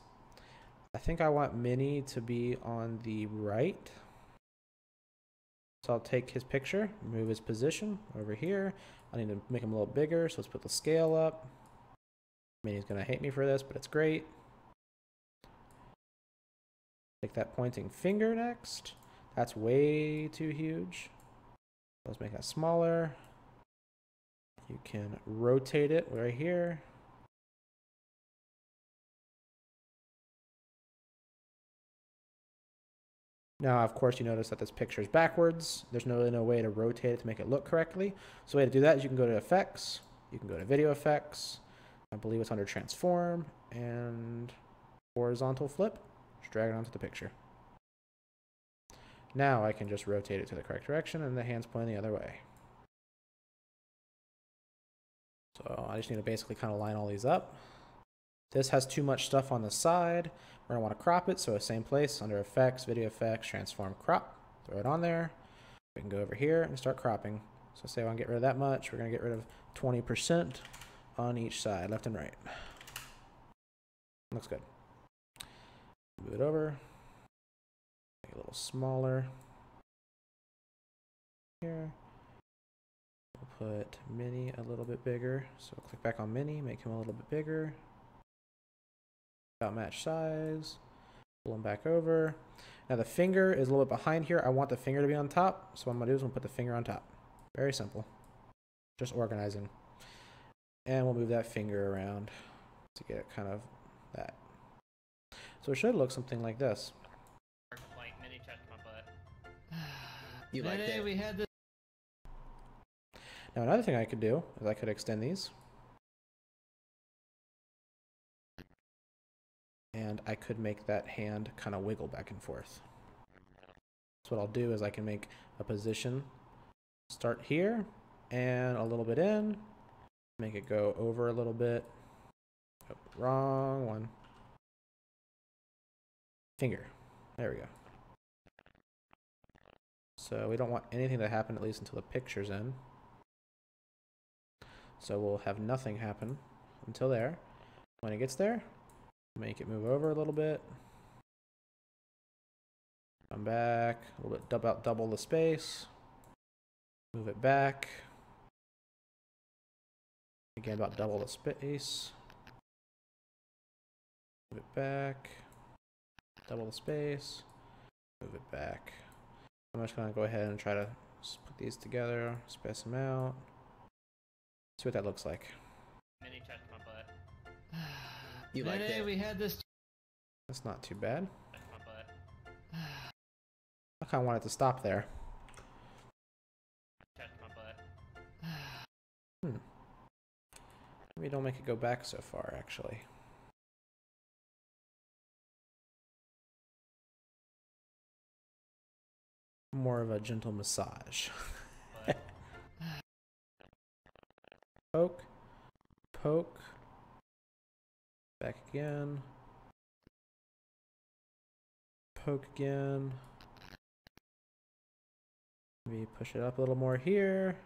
[SPEAKER 1] I think I want Mini to be on the right. So I'll take his picture, move his position over here. I need to make him a little bigger, so let's put the scale up. I mean, he's gonna hate me for this, but it's great. Take that pointing finger next. That's way too huge. Let's make that smaller. You can rotate it right here. Now, of course, you notice that this picture is backwards. There's really no way to rotate it to make it look correctly. So the way to do that is you can go to Effects, you can go to Video Effects, I believe it's under Transform, and Horizontal Flip. Just drag it onto the picture. Now I can just rotate it to the correct direction and the hand's pointing the other way. So I just need to basically kind of line all these up. This has too much stuff on the side. We're going to want to crop it, so same place, under Effects, Video Effects, Transform, Crop. Throw it on there. We can go over here and start cropping. So say I want to get rid of that much. We're going to get rid of 20% on each side, left and right. Looks good. Move it over. Make it a little smaller. Here. We'll put Mini a little bit bigger. So click back on Mini, make him a little bit bigger. About match size. Pull him back over. Now the finger is a little bit behind here. I want the finger to be on top. So what I'm going to do is I'm going to put the finger on top. Very simple. Just organizing. And we'll move that finger around to get it kind of that. So it should look something like this.
[SPEAKER 6] You like that?
[SPEAKER 5] We had this.
[SPEAKER 1] Now another thing I could do is I could extend these. And I could make that hand kind of wiggle back and forth. So what I'll do is I can make a position, start here, and a little bit in, make it go over a little bit. Oh, wrong one. Finger. There we go. So we don't want anything to happen, at least until the picture's in. So we'll have nothing happen until there. When it gets there, make it move over a little bit. Come back, a little bit, double the space. Move it back. Again, about double the space. Move it back. Double the space. Move it back. I'm just going to go ahead and try to put these together, space them out. See what that looks like.
[SPEAKER 6] You like that?
[SPEAKER 5] We had this.
[SPEAKER 1] That's not too bad. I kind of want it to stop there. Maybe don't make it go back so far, actually. More of a gentle massage. Poke. Poke. Back again. Poke again. Maybe push it up a little more here.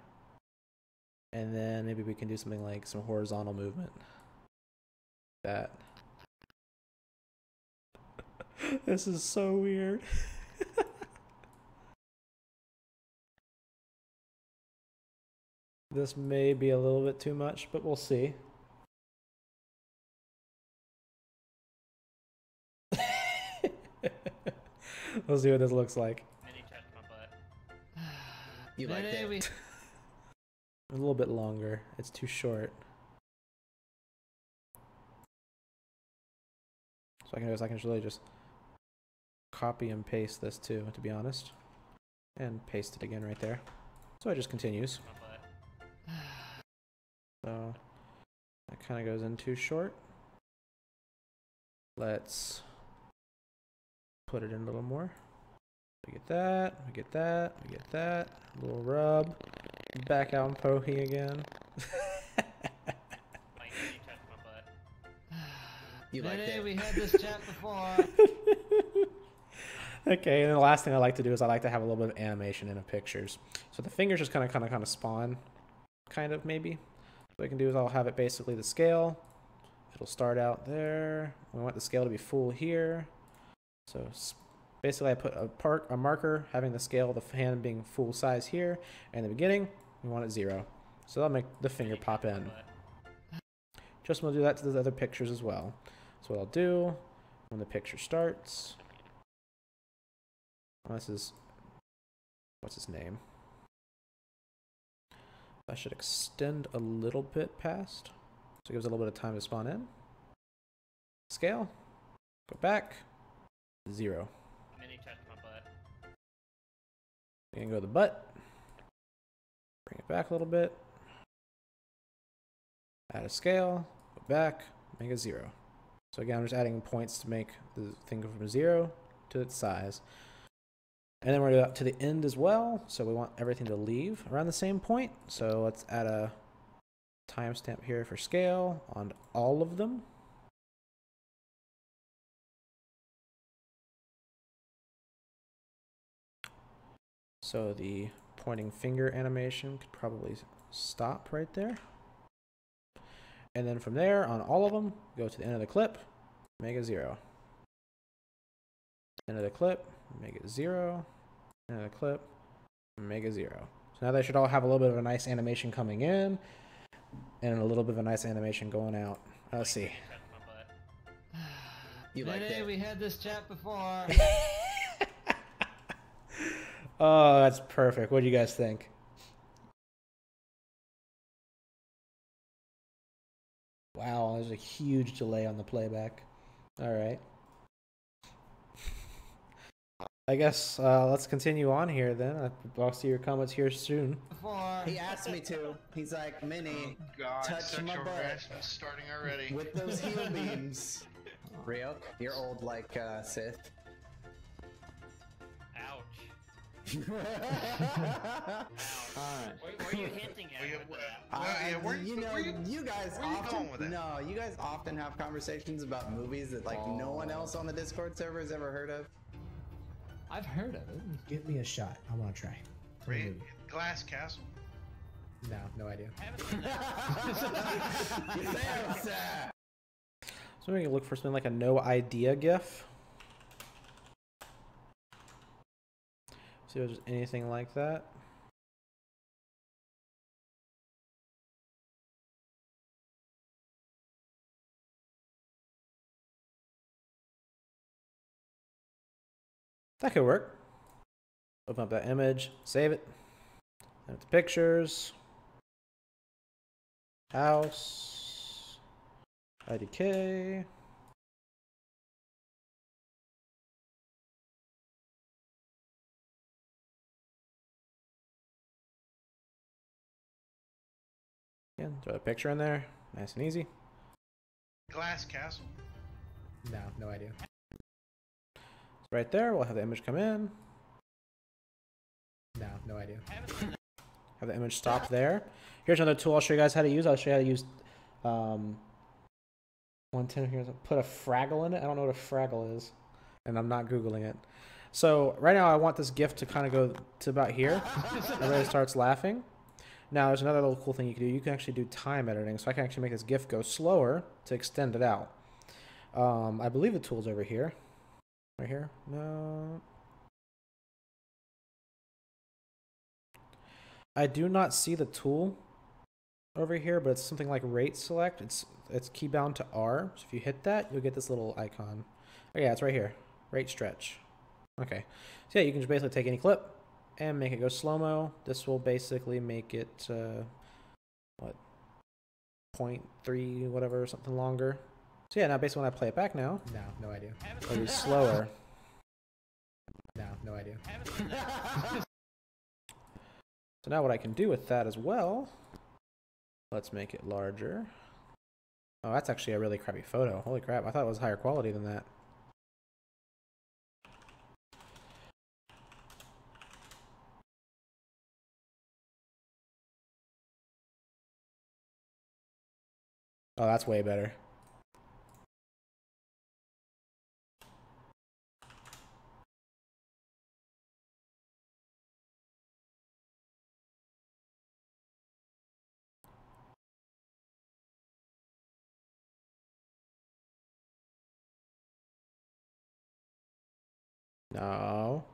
[SPEAKER 1] And then maybe we can do something like some horizontal movement. That. This is so weird. This may be a little bit too much, but we'll see. We'll see what this looks like.
[SPEAKER 6] You like that?
[SPEAKER 1] A little bit longer. It's too short. So I can do is I can really just copy and paste this too, to be honest. And paste it again right there. So it just continues. So that kind of goes in too short. Let's put it in a little more. We get that, we get that, we get that. A little rub. Back out and poking again.
[SPEAKER 6] You like that?
[SPEAKER 5] We had this chat before.
[SPEAKER 1] Okay, and the last thing I like to do is I like to have a little bit of animation in the pictures. So the fingers just kind of spawn, kind of maybe. What I can do is I'll have it basically the scale. It'll start out there. We want the scale to be full here. So Basically, I put a marker having the scale of the hand being full size here. And in the beginning, we want it 0. So that'll make the finger pop in. Just want to do that to the other pictures as well. So what I'll do when the picture starts. This is, what's his name? I should extend a little bit past. So it gives a little bit of time to spawn in. Scale. Go back. 0. We can go to the butt. Bring it back a little bit. Add a scale. Go back. Make it 0. So again, I'm just adding points to make the thing go from 0 to its size. And then we're going to go to the end as well. So we want everything to leave around the same point. So let's add a timestamp here for scale on all of them. So the pointing finger animation could probably stop right there. And then from there, on all of them, go to the end of the clip, make it 0. End of the clip, make it 0. End of the clip, make it 0. So now they should all have a little bit of a nice animation coming in, and a little bit of a nice animation going out. Let's see.
[SPEAKER 5] You like that? We had this chat before.
[SPEAKER 1] Oh, that's perfect. What do you guys think? Wow, there's a huge delay on the playback. All right. I guess let's continue on here then. I'll see your comments here soon.
[SPEAKER 6] He asked me to. He's like, Minnie, touch my butt.
[SPEAKER 3] Starting already.
[SPEAKER 6] With those heel beams. Ryok, you're old like Sith.
[SPEAKER 7] Ouch.
[SPEAKER 6] Alright.
[SPEAKER 7] Where are you hinting at?
[SPEAKER 6] You guys often you guys often have conversations about movies that like no one else on the Discord server has ever heard of.
[SPEAKER 5] I've heard of it.
[SPEAKER 4] Give me a shot. I want to try.
[SPEAKER 3] Glass Castle.
[SPEAKER 4] No idea.
[SPEAKER 1] So we can look for something like a no idea GIF. See if there's anything like that. That could work. Open up that image, save it. Then to pictures. House. IDK. Again, throw a picture in there. Nice and easy.
[SPEAKER 3] Glass Castle.
[SPEAKER 4] No idea.
[SPEAKER 1] Right there, we'll have the image come in.
[SPEAKER 4] No idea.
[SPEAKER 1] Have the image stop there. Here's another tool I'll show you guys how to use. I'll show you how to use 110 here. Put a Fraggle in it. I don't know what a Fraggle is, and I'm not Googling it. So right now I want this GIF to kind of go to about here. Everybody starts laughing. Now there's another little cool thing you can do. You can actually do time editing. So I can actually make this GIF go slower to extend it out. I believe the tool's over here. Right here? No. I do not see the tool over here, but it's something like rate select. It's key bound to R. So if you hit that, you'll get this little icon. Oh yeah, it's right here. Rate stretch. Okay. So yeah, you can just basically take any clip and make it go slow-mo. This will basically make it, what, 0.3, whatever, something longer. So yeah, now basically when I play it back now,
[SPEAKER 4] no idea.
[SPEAKER 1] it'll be slower.
[SPEAKER 4] No idea.
[SPEAKER 1] So now what I can do with that as well, let's make it larger. Oh, that's actually a really crappy photo. Holy crap, I thought it was higher quality than that. Oh, that's way better. No.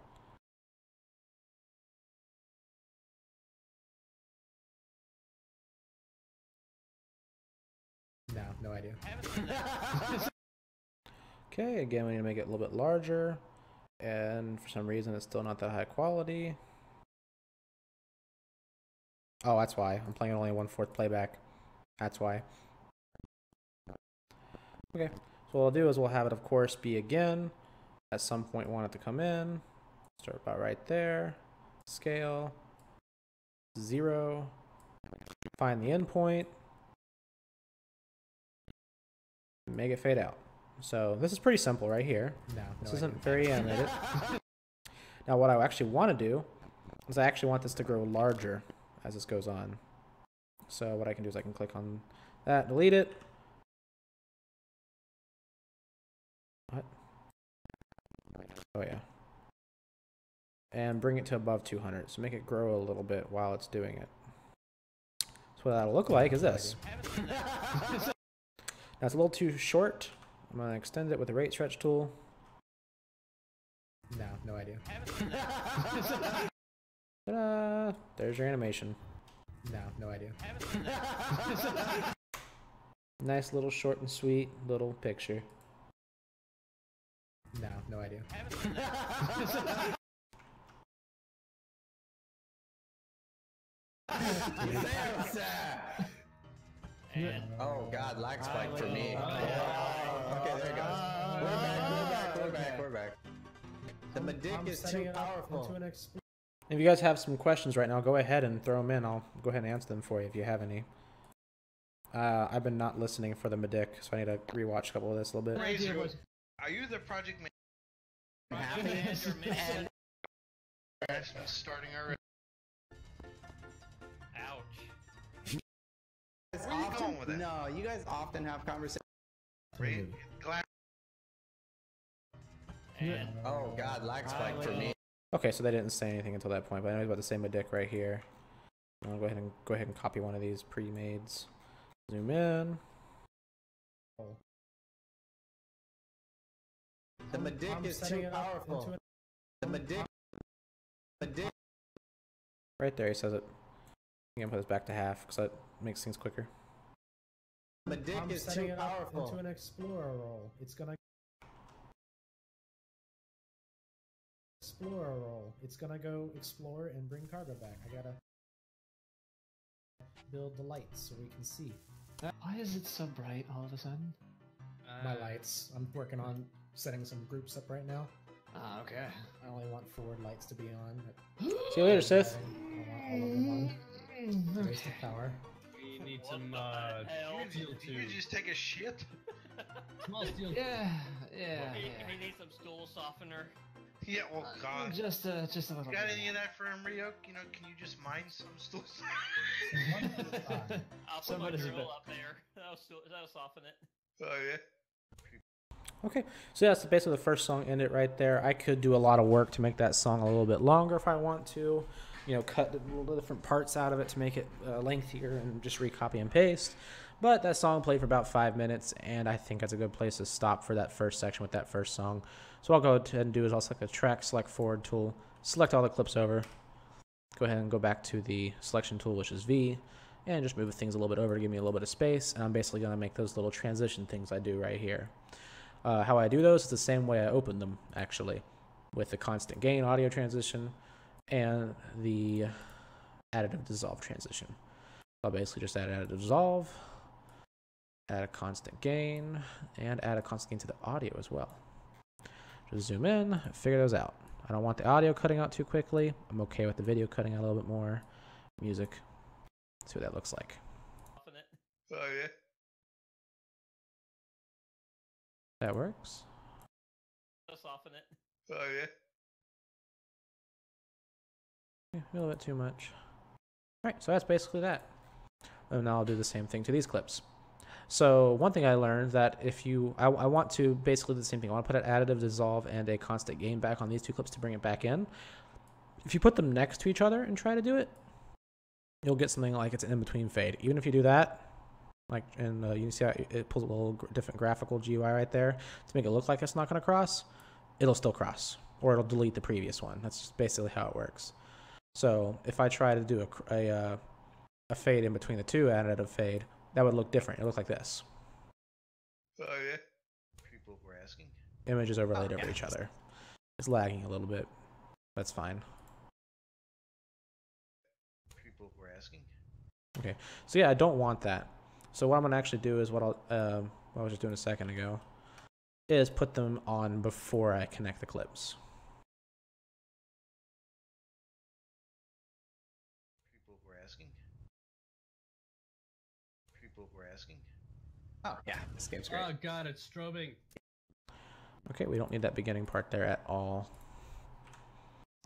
[SPEAKER 4] No, no idea.
[SPEAKER 1] Okay, again, we need to make it a little bit larger. And for some reason, it's still not that high quality. Oh, that's why. I'm playing only 1/4 playback. That's why. Okay, so what we'll do is we'll have it, of course, be again. At some point, we want it to come in. Start about right there. Scale. 0. Find the endpoint. Make it fade out. So this is pretty simple right here.
[SPEAKER 4] No,
[SPEAKER 1] This
[SPEAKER 4] no
[SPEAKER 1] isn't
[SPEAKER 4] idea.
[SPEAKER 1] very animated. Now what I actually want to do is I actually want this to grow larger as this goes on. So what I can do is I can click on that, delete it. What? Oh yeah. And bring it to above 200. So make it grow a little bit while it's doing it. So what that'll look like is this. Now it's a little too short. I'm going to extend it with the rate stretch tool.
[SPEAKER 4] No, no idea.
[SPEAKER 1] Ta-da! There's your animation.
[SPEAKER 4] No, no idea.
[SPEAKER 1] Nice little short and sweet little picture.
[SPEAKER 4] No, no idea.
[SPEAKER 7] And
[SPEAKER 6] Oh God, lag spike for me. Okay, there it goes. We're back. The Medic is too
[SPEAKER 4] setting it up
[SPEAKER 6] powerful.
[SPEAKER 4] into an expl-
[SPEAKER 1] If you guys have some questions right now, go ahead and throw them in. I'll go ahead and answer them for you if you have any. I've been not listening for the Medic, so I need to rewatch a couple of this a little bit.
[SPEAKER 3] Razor, are you the project manager? Starting already.
[SPEAKER 7] ouch.
[SPEAKER 6] Guys
[SPEAKER 3] Where are you
[SPEAKER 6] often-
[SPEAKER 3] going with it?
[SPEAKER 6] No, you guys often have conversations.
[SPEAKER 3] Glad.
[SPEAKER 7] And
[SPEAKER 6] Oh God, lag spike for me.
[SPEAKER 1] Okay, so they didn't say anything until that point, but I know he's about to say Medic right here. I'll go ahead and copy one of these pre-mades. Zoom in.
[SPEAKER 6] The Medic is
[SPEAKER 4] setting
[SPEAKER 6] too
[SPEAKER 4] it up
[SPEAKER 6] powerful.
[SPEAKER 4] into an-
[SPEAKER 6] The Medic.
[SPEAKER 1] Right there, he says it. I'm gonna put this back to half because that makes things quicker.
[SPEAKER 6] Medic
[SPEAKER 4] I'm
[SPEAKER 6] is
[SPEAKER 4] setting
[SPEAKER 6] too
[SPEAKER 4] it up
[SPEAKER 6] powerful.
[SPEAKER 4] into an explorer role. It's gonna go explore and bring cargo back. I gotta build the lights so we can see.
[SPEAKER 5] Why is it so bright all of a sudden?
[SPEAKER 4] My lights. I'm working on setting some groups up right now.
[SPEAKER 5] Ah, okay.
[SPEAKER 4] I only want forward lights to be on.
[SPEAKER 1] See you later, Sith.
[SPEAKER 4] I want all of them on. Waste of power.
[SPEAKER 10] We need
[SPEAKER 7] What
[SPEAKER 10] some
[SPEAKER 7] the hell?
[SPEAKER 10] steel
[SPEAKER 3] Did you
[SPEAKER 10] tube.
[SPEAKER 3] just take a shit?
[SPEAKER 10] Small steel tube.
[SPEAKER 5] Yeah.
[SPEAKER 7] He needs some stool softener.
[SPEAKER 3] Yeah, well, God.
[SPEAKER 5] Just a little.
[SPEAKER 3] You got
[SPEAKER 5] bit.
[SPEAKER 3] any of that for him, Rio? You know, can you just mine some stools?
[SPEAKER 7] I'll put
[SPEAKER 5] Somebody's
[SPEAKER 7] my
[SPEAKER 5] a
[SPEAKER 7] drill
[SPEAKER 5] bit-
[SPEAKER 7] up there. That'll soften it.
[SPEAKER 3] Oh, yeah.
[SPEAKER 1] Okay, so that's basically the first song. End it right there. I could do a lot of work to make that song a little bit longer if I want to. You know, cut the little different parts out of it to make it lengthier and just recopy and paste. But that song played for about 5 minutes, and I think that's a good place to stop for that first section with that first song. So what I'll go ahead and do is I'll select the track select forward tool, select all the clips over, go ahead and go back to the selection tool, which is V, and just move things a little bit over to give me a little bit of space. And I'm basically going to make those little transition things I do right here. How I do those is the same way I open them, actually, with the constant gain audio transition and the additive dissolve transition. I'll basically just add additive dissolve, add a constant gain, and add a constant gain to the audio as well. Just zoom in, figure those out. I don't want the audio cutting out too quickly. I'm okay with the video cutting out a little bit more. Music. See what that looks like.
[SPEAKER 7] Soften it.
[SPEAKER 3] Oh, yeah.
[SPEAKER 1] That works.
[SPEAKER 7] That'll soften it.
[SPEAKER 3] Oh, yeah.
[SPEAKER 1] Yeah, a little bit too much. Alright, so that's basically that. And now I'll do the same thing to these clips. So one thing I learned that if you, I want to basically do the same thing. I want to put an additive dissolve and a constant gain back on these two clips to bring it back in. If you put them next to each other and try to do it, you'll get something like it's an in-between fade. Even if you do that, like, and you can see how it pulls a little different graphical GUI right there to make it look like it's not going to cross, it'll still cross. or it'll delete the previous one. That's just basically how it works. So if I try to do a fade in between the two, additive fade, that would look different. It would look like this.
[SPEAKER 3] Oh yeah. People were asking.
[SPEAKER 1] Images overlaid over each other. It's lagging a little bit. That's fine.
[SPEAKER 3] People were asking.
[SPEAKER 1] Okay, so yeah, I don't want that. So what I'm gonna actually do is what I was just doing a second ago, is put them on before I connect the clips.
[SPEAKER 3] People were asking. People were asking.
[SPEAKER 6] Oh yeah, this game's great.
[SPEAKER 10] Oh god, it's strobing.
[SPEAKER 1] Okay, we don't need that beginning part there at all.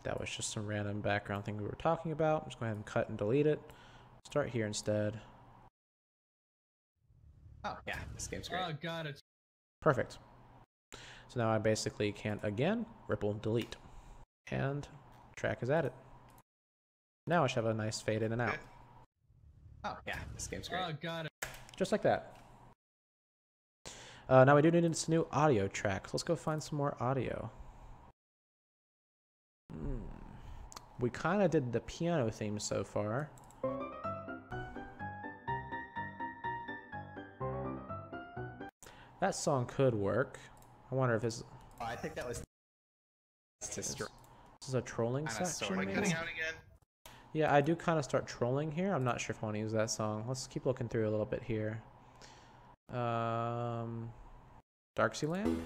[SPEAKER 1] That was just some random background thing we were talking about. I'm just going to go ahead and cut and delete it. Start here instead.
[SPEAKER 6] Oh yeah, this game's great.
[SPEAKER 10] Oh god, it's
[SPEAKER 1] Perfect. So now I basically can again ripple delete, and track is added. Now I should have a nice fade in and out.
[SPEAKER 6] Oh yeah, this game's great.
[SPEAKER 10] oh god.
[SPEAKER 1] Just like that. Now we do need this new audio track. So let's go find some more audio. We kind of did the piano theme so far. That song could work. I wonder if it's...
[SPEAKER 6] Oh, I think that was...
[SPEAKER 1] This is a trolling section,
[SPEAKER 3] Am I
[SPEAKER 1] maybe?
[SPEAKER 3] cutting out again?
[SPEAKER 1] Yeah, I do kind of start trolling here. I'm not sure if I want to use that song. Let's keep looking through a little bit here. Darksealand?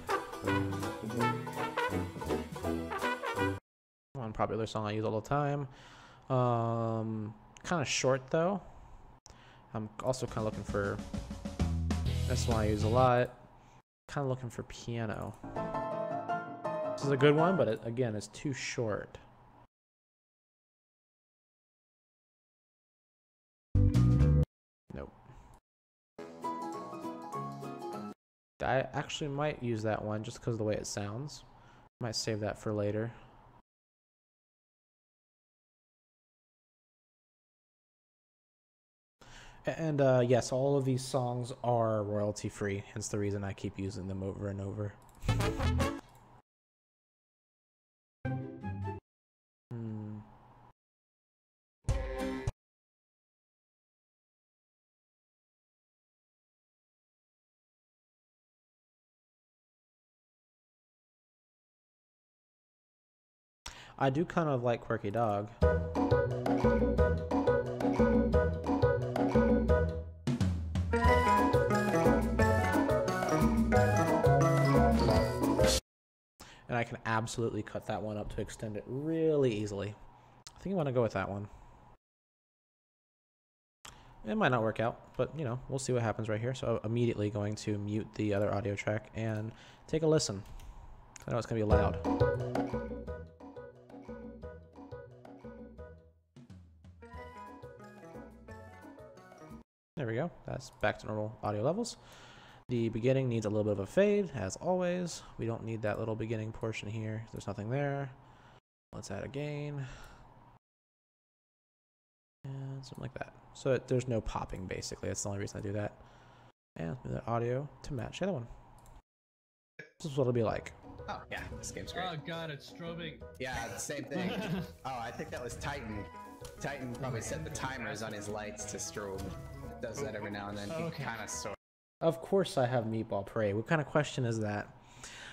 [SPEAKER 1] One popular song I use all the time. Kind of short though. I'm also kind of looking for... This one I use a lot. Kind of looking for piano. This is a good one, but again, it's too short. Nope. I actually might use that one just because of the way it sounds. Might save that for later. And yes, all of these songs are royalty free, hence the reason I keep using them over and over. I do kind of like Quirky Dog. And I can absolutely cut that one up to extend it really easily. I think I want to go with that one. It might not work out, but you know, we'll see what happens right here. So I'm immediately going to mute the other audio track and take a listen. I know it's going to be loud. There we go. That's back to normal audio levels. The beginning needs a little bit of a fade, as always. We don't need that little beginning portion here. There's nothing there. Let's add a gain. And something like that. So there's no popping, basically. That's the only reason I do that. And move that audio to match the other one. This is what it'll be like.
[SPEAKER 6] Oh, yeah, this game's great.
[SPEAKER 10] Oh god, it's strobing.
[SPEAKER 6] Yeah, same thing. Oh, I think that was Titan. Titan probably set the timers on his lights to strobe. It does that every now and then.
[SPEAKER 10] Okay.
[SPEAKER 6] He kind of sort.
[SPEAKER 1] Of course I have Meatball Parade. What kind of question is that?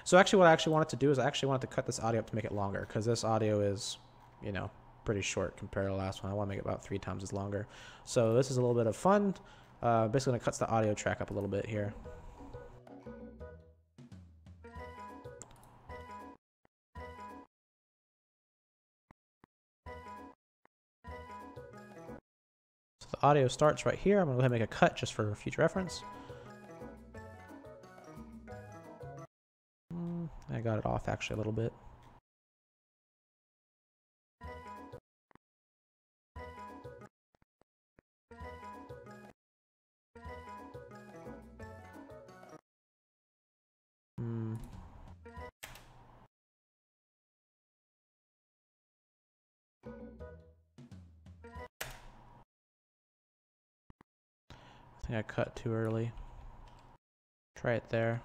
[SPEAKER 1] So actually what I actually wanted to do is I actually wanted to cut this audio up to make it longer, because this audio is, you know, pretty short compared to the last one. I want to make it about 3 times as longer. So this is a little bit of fun. Basically going to cut the audio track up a little bit here. So the audio starts right here. I'm going to go ahead and make a cut just for future reference. I got it off actually a little bit. I think I cut too early. Try it there.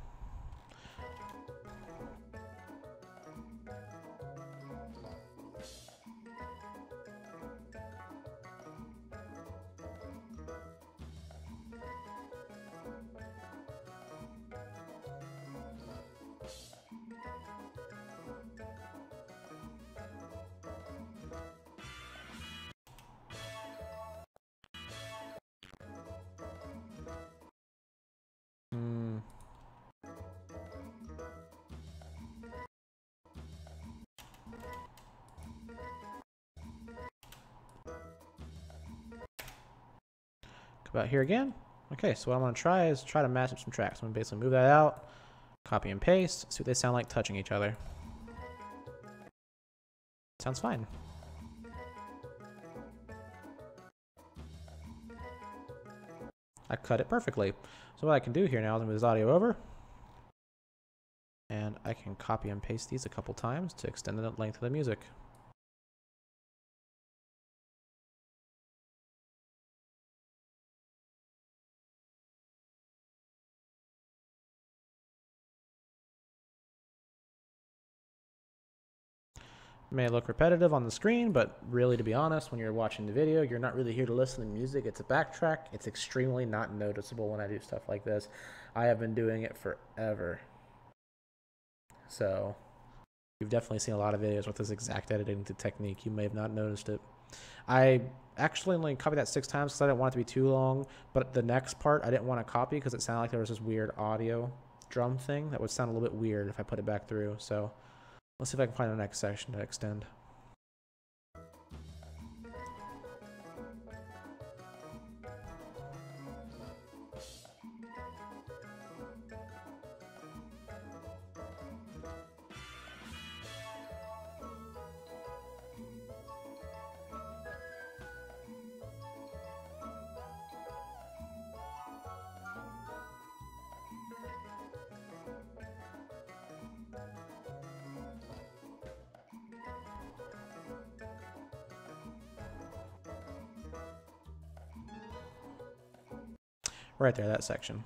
[SPEAKER 1] about here again. Okay, so what I'm going to try is try to match up some tracks. I'm going to basically move that out, copy and paste, see what they sound like touching each other. Sounds fine. I cut it perfectly. So what I can do here now is move this audio over. And I can copy and paste these a couple times to extend the length of the music. May look repetitive on the screen, but really, to be honest, when you're watching the video, you're not really here to listen to music. It's a backtrack. It's extremely not noticeable when I do stuff like this. I have been doing it forever. So you've definitely seen a lot of videos with this exact editing technique. You may have not noticed it. I actually only copied that 6 times because I didn't want it to be too long, but the next part I didn't want to copy because it sounded like there was this weird audio drum thing that would sound a little bit weird if I put it back through. So let's see if I can find the next section to extend. Right there, that section.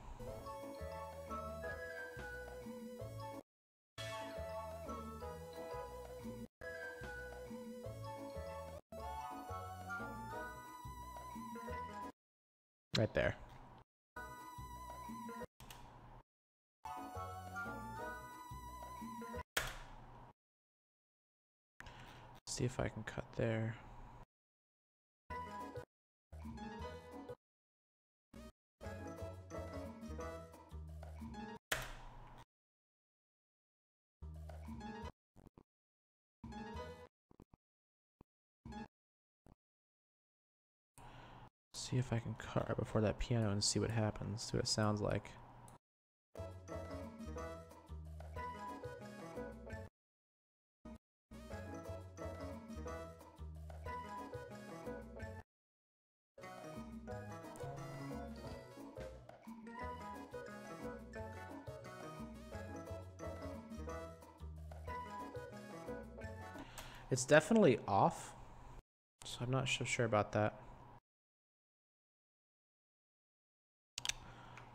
[SPEAKER 1] Right there. See if I can cut there. See if I can cut right before that piano and see what happens, see what it sounds like. It's definitely off, so I'm not so sure about that.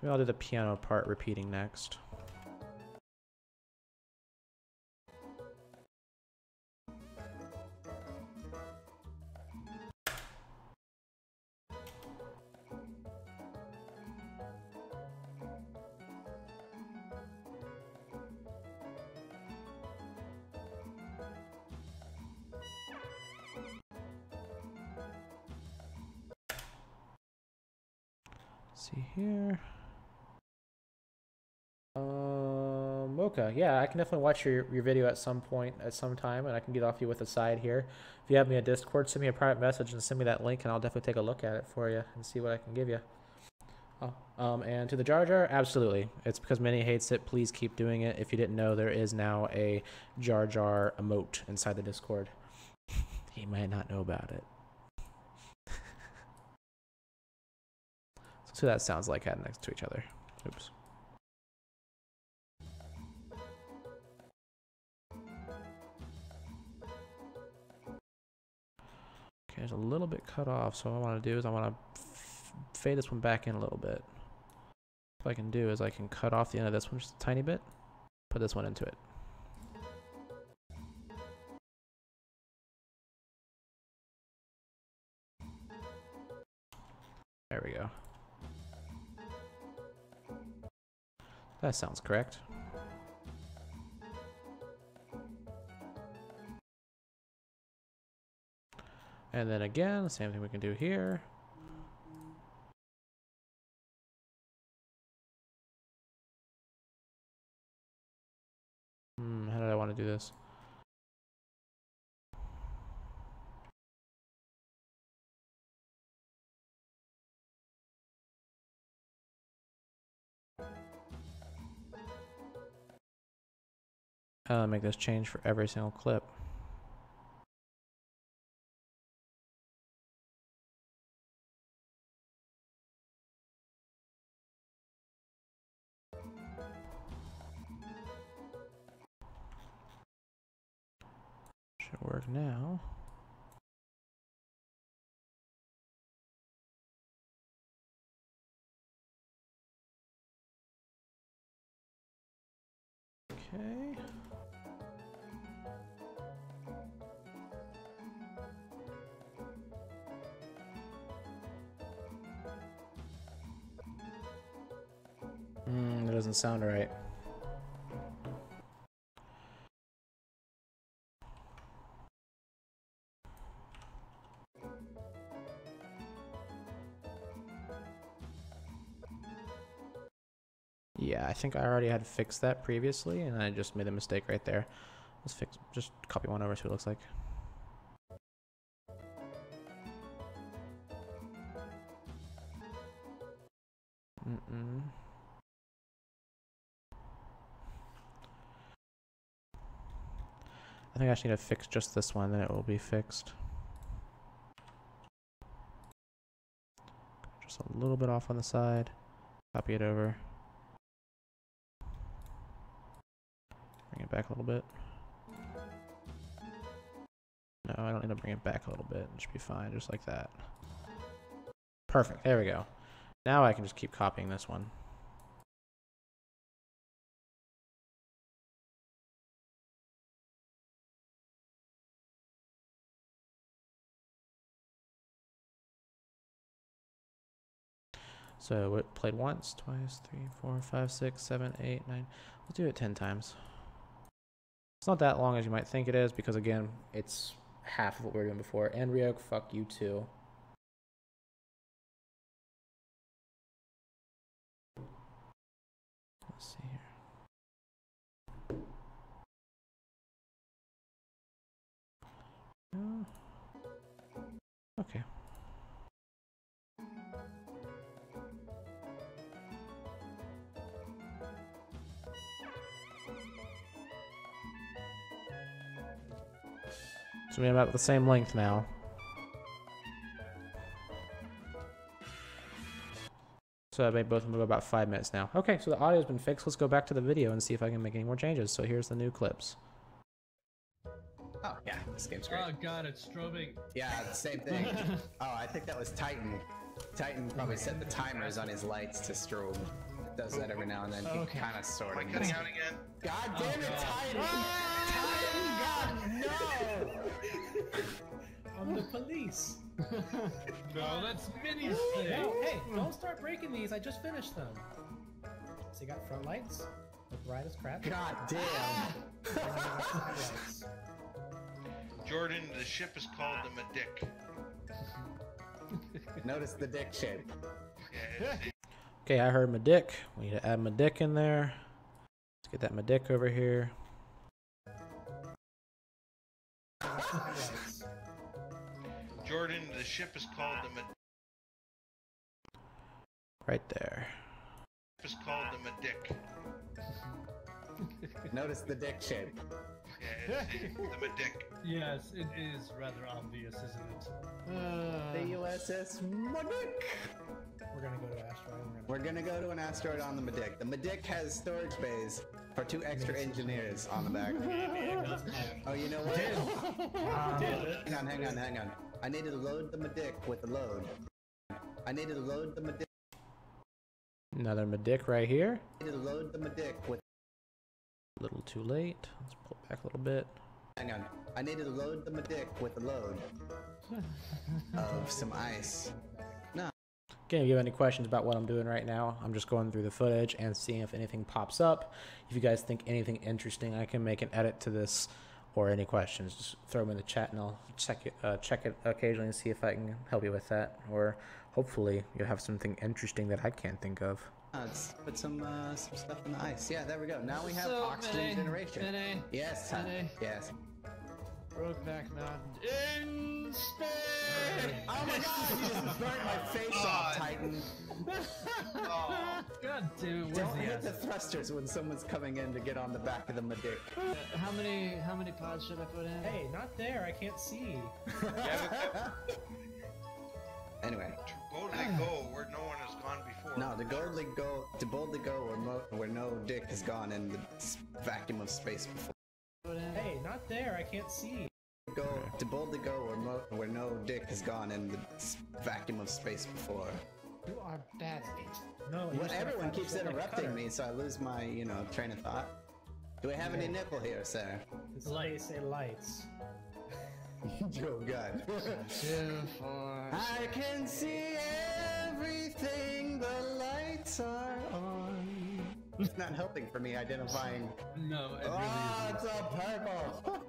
[SPEAKER 1] Maybe I'll do the piano part repeating next. See here. Okay, yeah, I can definitely watch your video at some point, at some time, and I can get off you with a side here. If you have me a Discord, send me a private message and send me that link, and I'll definitely take a look at it for you and see what I can give you. Oh, and to the Jar Jar, absolutely. It's because Minnie hates it. Please keep doing it. If you didn't know, there is now a Jar Jar emote inside the Discord. He might not know about it. So that sounds like adding next to each other. Oops. Okay, there's a little bit cut off, so what I want to do is I want to fade this one back in a little bit. What I can do is I can cut off the end of this one just a tiny bit, put this one into it. There we go. That sounds correct. And then again, the same thing we can do here. How did I want to do this? Make this change for every single clip. Should work now. Okay. That doesn't sound right. Yeah, I think I already had fixed that previously, and I just made a mistake right there. Let's fix. Just copy one over, see what it looks like. I think I just need to fix just this one, then it will be fixed. Just a little bit off on the side. Copy it over. Bring it back a little bit. No, I don't need to bring it back a little bit. It should be fine, just like that. Perfect, there we go. Now I can just keep copying this one. So it played once, twice, 3, 4, 5, 6, 7, 8, 9. We'll do it 10 times. It's not that long as you might think it is, because again, it's half of what we were doing before. And Ryok, fuck you too. Let's see here. Okay. So we have about the same length now. So I made both of them go about 5 minutes now. Okay, so the audio's been fixed. Let's go back to the video and see if I can make any more changes. So here's the new clips.
[SPEAKER 6] Oh, yeah, this game's great.
[SPEAKER 10] Oh god, it's strobing.
[SPEAKER 6] Yeah, the same thing. Oh, I think that was Titan. Titan probably set the timers on his lights to strobe. It does that every now and then.
[SPEAKER 10] Okay.
[SPEAKER 6] He kind of sort
[SPEAKER 3] Am I
[SPEAKER 6] of.
[SPEAKER 3] cutting out again?
[SPEAKER 6] God damn it, Titan! Titan, God, no!
[SPEAKER 4] I'm the police.
[SPEAKER 10] No, that's Minnie's thing.
[SPEAKER 4] Hey, don't start breaking these. I just finished them. So you got front lights, look bright as crap.
[SPEAKER 6] God damn!
[SPEAKER 4] And then you got side lights.
[SPEAKER 3] Jordan, the ship is called the Medic.
[SPEAKER 6] Notice the dick shape.
[SPEAKER 3] Yeah,
[SPEAKER 1] Okay, I heard Medic. We need to add Medic in there. Let's get that Medic over here.
[SPEAKER 3] Jordan, the ship is called the Medic.
[SPEAKER 1] Right there.
[SPEAKER 3] Is called the Medic.
[SPEAKER 6] Notice the dick shape.
[SPEAKER 3] Yeah, the Medic.
[SPEAKER 10] Yes, it is rather obvious, isn't it?
[SPEAKER 6] The USS Medic.
[SPEAKER 4] We're gonna go to asteroid.
[SPEAKER 6] We're gonna go to an asteroid on the Medic. The Medic has storage bays for 2 extra engineers on the back. Oh, you know what? Hang on. I need to load the Medic with the load. I need to load the Medic.
[SPEAKER 1] Another Medic right here.
[SPEAKER 6] I need to load the Medic with.
[SPEAKER 1] A little too late. Let's pull it back a little bit.
[SPEAKER 6] Hang on. I need to load the Medic with the load of some ice. No.
[SPEAKER 1] Okay, if you have any questions about what I'm doing right now, I'm just going through the footage and seeing if anything pops up. If you guys think anything interesting, I can make an edit to this, or any questions, just throw them in the chat and I'll check it occasionally and see if I can help you with that. Or hopefully you'll have something interesting that I can't think of.
[SPEAKER 6] Let's put some stuff in the ice. Yeah, there we go. Now we have
[SPEAKER 5] So,
[SPEAKER 6] oxygen generation.
[SPEAKER 5] Vinny,
[SPEAKER 6] Yes,
[SPEAKER 5] Vinny.
[SPEAKER 6] yes.
[SPEAKER 5] Brokeback Mountain in
[SPEAKER 6] Oh my god, you just burnt my face off, Titan.
[SPEAKER 5] God damn it!
[SPEAKER 6] Don't hit the thrusters when someone's coming in to get on the back of the Medic.
[SPEAKER 5] How many pods should I put in?
[SPEAKER 4] Hey, not there. I can't see.
[SPEAKER 6] Anyway.
[SPEAKER 3] To boldly go where no one has gone before.
[SPEAKER 6] No, to boldly go where no dick has gone in the vacuum of space before.
[SPEAKER 4] Hey, not there. I can't see.
[SPEAKER 6] To boldly go where no dick has gone in the vacuum of space before.
[SPEAKER 5] You are bad.
[SPEAKER 4] No,
[SPEAKER 6] Well, everyone keeps interrupting me, so I lose my, train of thought. Do we have any nipple here, sir?
[SPEAKER 4] Lights. Say lights.
[SPEAKER 6] Oh god.
[SPEAKER 5] 2, 4.
[SPEAKER 6] I can see everything. The lights are on. It's not helping for me identifying.
[SPEAKER 10] No, it really isn't.
[SPEAKER 6] It's a purple.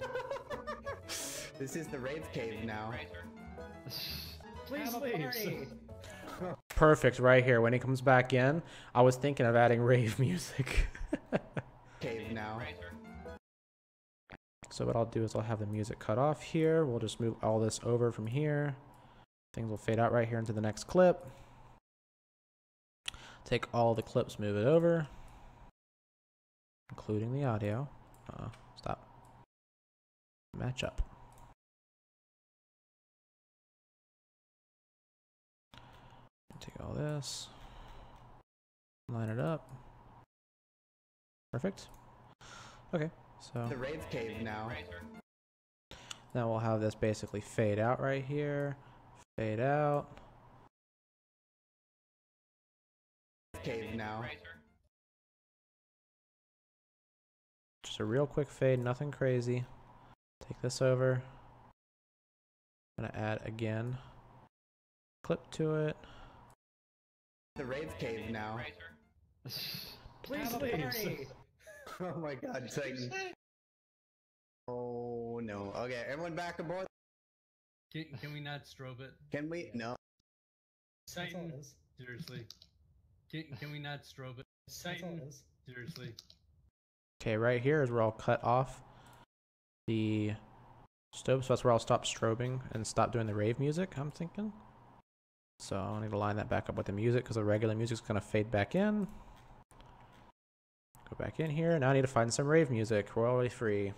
[SPEAKER 6] This is the rave cave now.
[SPEAKER 4] Please leave.
[SPEAKER 1] Perfect right here. When he comes back in, I was thinking of adding rave music.
[SPEAKER 6] Cave now.
[SPEAKER 1] So what I'll do is I'll have the music cut off here. We'll just move all this over from here. Things will fade out right here into the next clip. Take all the clips, move it over, including the audio. Stop. Match up. Take all this, line it up. Perfect. Okay, so
[SPEAKER 6] The rave cave now.
[SPEAKER 1] now we'll have this basically fade out right here, fade out.
[SPEAKER 6] Cave now.
[SPEAKER 1] Just a real quick fade, nothing crazy. Take this over. I'm gonna add again. Clip to it.
[SPEAKER 6] The rave cave now.
[SPEAKER 4] Please leave.
[SPEAKER 6] Oh my god, Titan. Oh no. Okay, everyone back aboard.
[SPEAKER 10] Can we not strobe it?
[SPEAKER 6] Can we? No.
[SPEAKER 10] Titan, seriously. Can we not strobe it? Titan, seriously.
[SPEAKER 1] Okay, right here is where I'll cut off the stove, so that's where I'll stop strobing and stop doing the rave music, I'm thinking. So I need to line that back up with the music because the regular music's gonna fade back in. Go back in here. Now I need to find some rave music. Royalty free.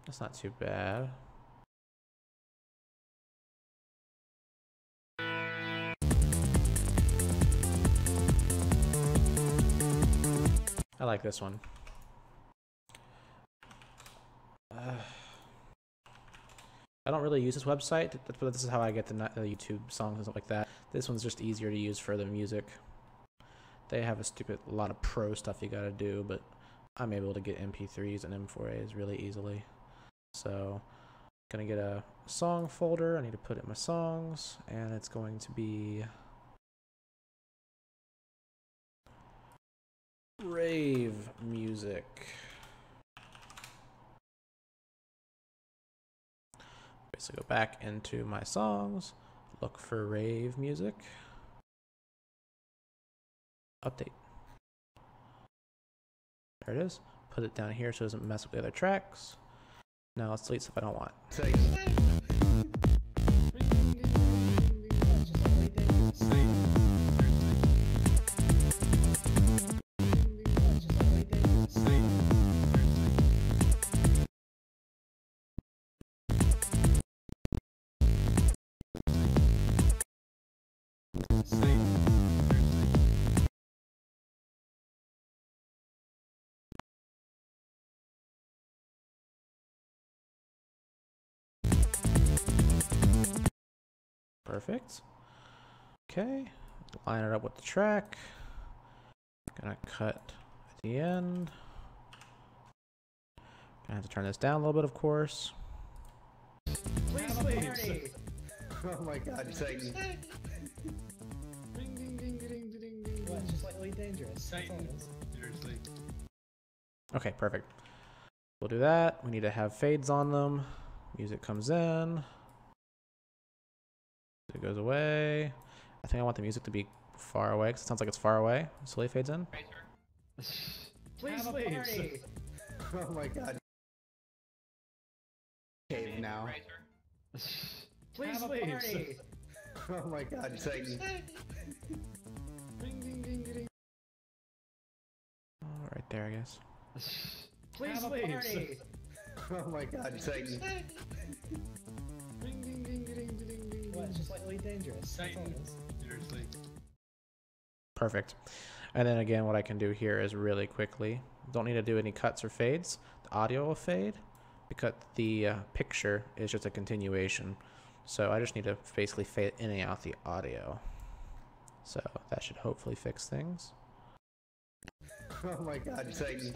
[SPEAKER 1] That's not too bad. I like this one. I don't really use this website, but this is how I get the YouTube songs and stuff like that. This one's just easier to use for the music. They have a lot of pro stuff you gotta do, but I'm able to get MP3s and M4As really easily. So, gonna get a song folder. I need to put in my songs, and it's going to be rave music. Basically, go back into my songs, look for rave music, update. There it is. Put it down here so it doesn't mess with the other tracks. Now let's delete stuff I don't want. Perfect. Okay, line it up with the track. Gonna cut at the end. Gonna have to turn this down a little bit, of course.
[SPEAKER 4] Please leave.
[SPEAKER 6] Oh my god, Titan.
[SPEAKER 4] Well, it's just slightly dangerous.
[SPEAKER 10] Titan, seriously.
[SPEAKER 1] Okay, perfect. we'll do that. We need to have fades on them. Music comes in. It goes away. I think I want the music to be far away because it sounds like it's far away. Slowly fades in.
[SPEAKER 5] Please leave.
[SPEAKER 6] Oh my god. Cave now.
[SPEAKER 5] Please leave.
[SPEAKER 6] Oh my god, Satan.
[SPEAKER 1] Oh, right there, I guess.
[SPEAKER 5] Please leave.
[SPEAKER 6] Oh my god, Satan.
[SPEAKER 4] What? It's just slightly dangerous. That's all it is.
[SPEAKER 10] Seriously.
[SPEAKER 1] Perfect. And then again, what I can do here is really quickly, don't need to do any cuts or fades. The audio will fade because the picture is just a continuation. So I just need to basically fade in and out the audio. So that should hopefully fix things.
[SPEAKER 6] Oh my god, Satan.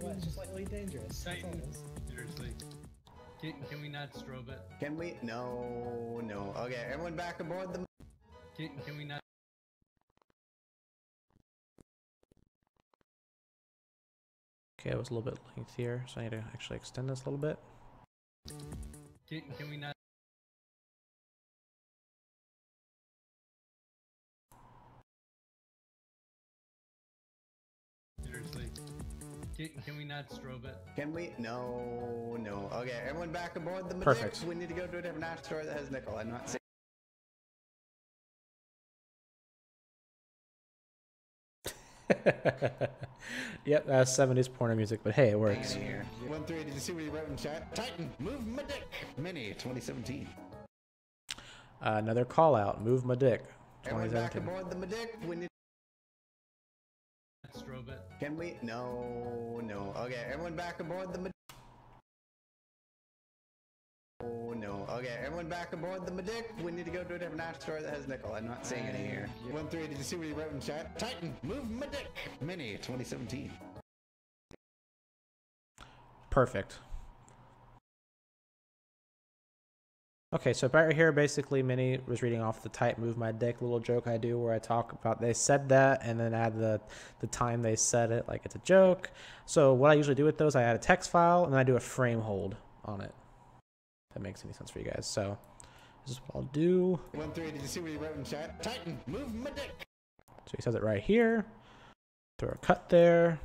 [SPEAKER 4] What? It's just slightly dangerous. That's all it is.
[SPEAKER 10] Seriously. Can we not strobe it?
[SPEAKER 6] Can we? No, no. Okay, everyone back aboard the...
[SPEAKER 10] Can we not?
[SPEAKER 1] Okay, it was a little bit lengthier, so I need to actually extend this a little bit.
[SPEAKER 10] Can we not? Seriously. Can we not strobe it?
[SPEAKER 6] Can we? No, no. Okay, everyone back aboard the...
[SPEAKER 1] Perfect.
[SPEAKER 6] We need to go to a different asteroid that has nickel. I'm not saying...
[SPEAKER 1] Yep, that's 70s porno music, but hey, it works.
[SPEAKER 9] 1-3, did you see what he wrote in chat? Titan, move my dick. Mini 2017.
[SPEAKER 1] Another call out, move my dick.
[SPEAKER 6] Everyone back
[SPEAKER 1] 2017.
[SPEAKER 6] aboard the Medic. We need...
[SPEAKER 10] Strobe it.
[SPEAKER 6] Can we? No, no. Okay, everyone back aboard the... Oh no. Okay, everyone back aboard the Medic. We need to go to a different asteroid that has nickel. I'm not seeing any here.
[SPEAKER 9] 1-3, did you see what he wrote in chat? Titan, move my dick. Mini 2017.
[SPEAKER 1] Perfect. Okay, so right here, basically, Minnie was reading off the type move my dick little joke I do where I talk about they said that and then add the time they said it like it's a joke. So what I usually do with those, I add a text file and then I do a frame hold on it. If that makes any sense for you guys. So this is what I'll do.
[SPEAKER 9] 1-3, did you see what he wrote in chat? Titan, move my dick.
[SPEAKER 1] So he says it right here. Throw a cut there.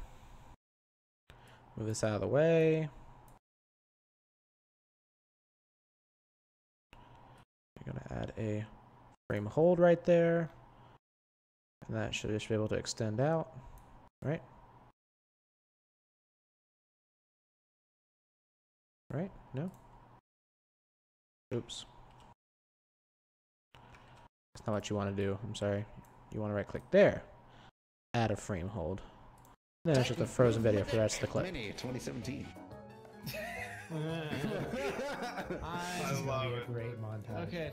[SPEAKER 1] Move this out of the way. You're going to add a frame hold right there. And that should just be able to extend out. Right? Right? No? Oops. That's not what you want to do. I'm sorry. You want to right click there. Add a frame hold. Then it's just a frozen video for the rest of the clip.
[SPEAKER 9] Mini 2017.
[SPEAKER 4] I love it. Great montage.
[SPEAKER 5] Okay.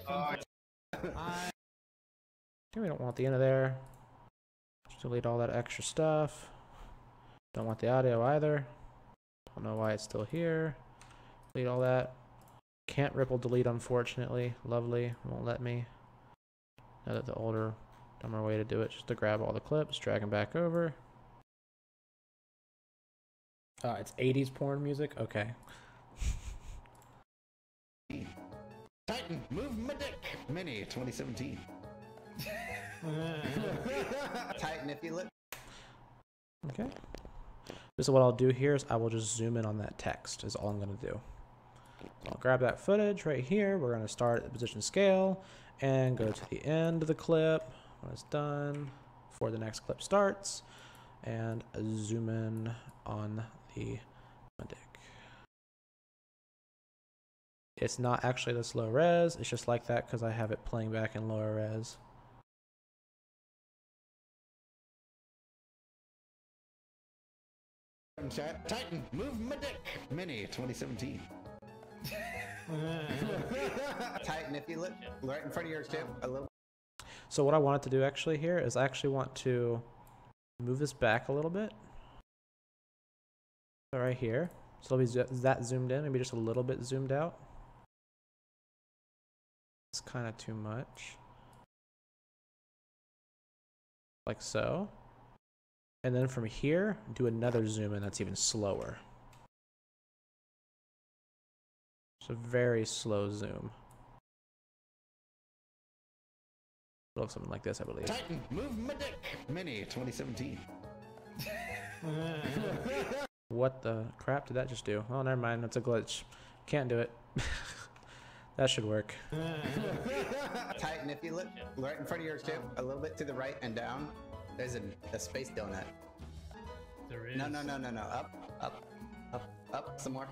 [SPEAKER 1] We don't want the end of there. Just delete all that extra stuff. Don't want the audio either. Don't know why it's still here. Delete all that. Can't ripple delete, unfortunately. Lovely. Won't let me. Now that the older, dumber way to do it, just to grab all the clips, drag them back over. It's 80s porn music? Okay.
[SPEAKER 9] Titan, move my dick. Mini 2017.
[SPEAKER 6] Titan, if you look...
[SPEAKER 1] Okay. This is what I'll do here is I will just zoom in on that text is all I'm going to do. I'll grab that footage right here. We're going to start at the position scale and go to the end of the clip when it's done before the next clip starts and zoom in on the dick. It's not actually this low res. It's just like that because I have it playing back in lower res.
[SPEAKER 9] Chat. Titan, move my dick. Mini 2017.
[SPEAKER 6] Titan, if you look right in front of yours too. A little.
[SPEAKER 1] So what I wanted to do actually here is I actually want to move this back a little bit. So right here. So it'll be that zoomed in, maybe just a little bit zoomed out. It's kind of too much. Like so. And then from here, do another zoom in that's even slower. It's a very slow zoom. Looks something like this, I believe.
[SPEAKER 9] Titan, move my dick. Mini 2017.
[SPEAKER 1] What the crap did that just do? Oh, never mind. That's a glitch. Can't do it. That should work.
[SPEAKER 6] Titan, if you look right in front of your ship, a little bit to the right and down, there's a space donut.
[SPEAKER 10] There is.
[SPEAKER 6] No. Up some more.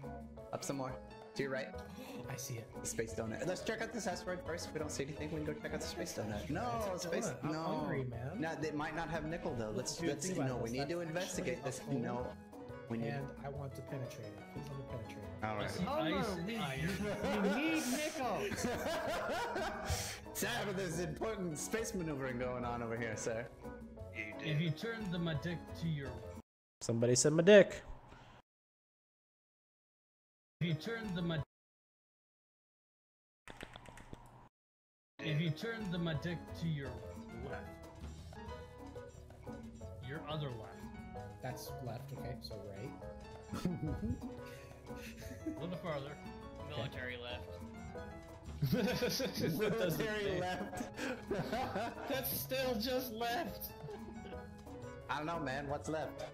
[SPEAKER 6] Up some more. To your right.
[SPEAKER 4] I see it.
[SPEAKER 6] The space donut. Let's check out this asteroid first. If we don't see anything, we can go check out the space donut. No, space.
[SPEAKER 4] I'm
[SPEAKER 6] No.
[SPEAKER 4] hungry, man.
[SPEAKER 6] No, they might not have nickel though. Let's
[SPEAKER 4] Dude, think about
[SPEAKER 6] we
[SPEAKER 4] this.
[SPEAKER 6] need to
[SPEAKER 4] That's
[SPEAKER 6] investigate
[SPEAKER 4] actually
[SPEAKER 6] this.
[SPEAKER 4] a hole.
[SPEAKER 6] No. We need.
[SPEAKER 4] And I want to penetrate it. Please let me penetrate it.
[SPEAKER 6] All right.
[SPEAKER 10] Ice and iron.
[SPEAKER 5] You need nickels.
[SPEAKER 6] Sir, there's important space maneuvering going on over here, sir.
[SPEAKER 3] Yeah, you
[SPEAKER 10] If
[SPEAKER 3] did.
[SPEAKER 10] you turn the Madik to your,
[SPEAKER 1] Somebody said my dick.
[SPEAKER 10] if you turn the Madik, if you turn the Madik to your left, your other left,
[SPEAKER 4] That's left, okay, so right.
[SPEAKER 10] a little farther.
[SPEAKER 7] Military left.
[SPEAKER 6] Military left.
[SPEAKER 5] That's still just left.
[SPEAKER 6] I don't know, man. What's left?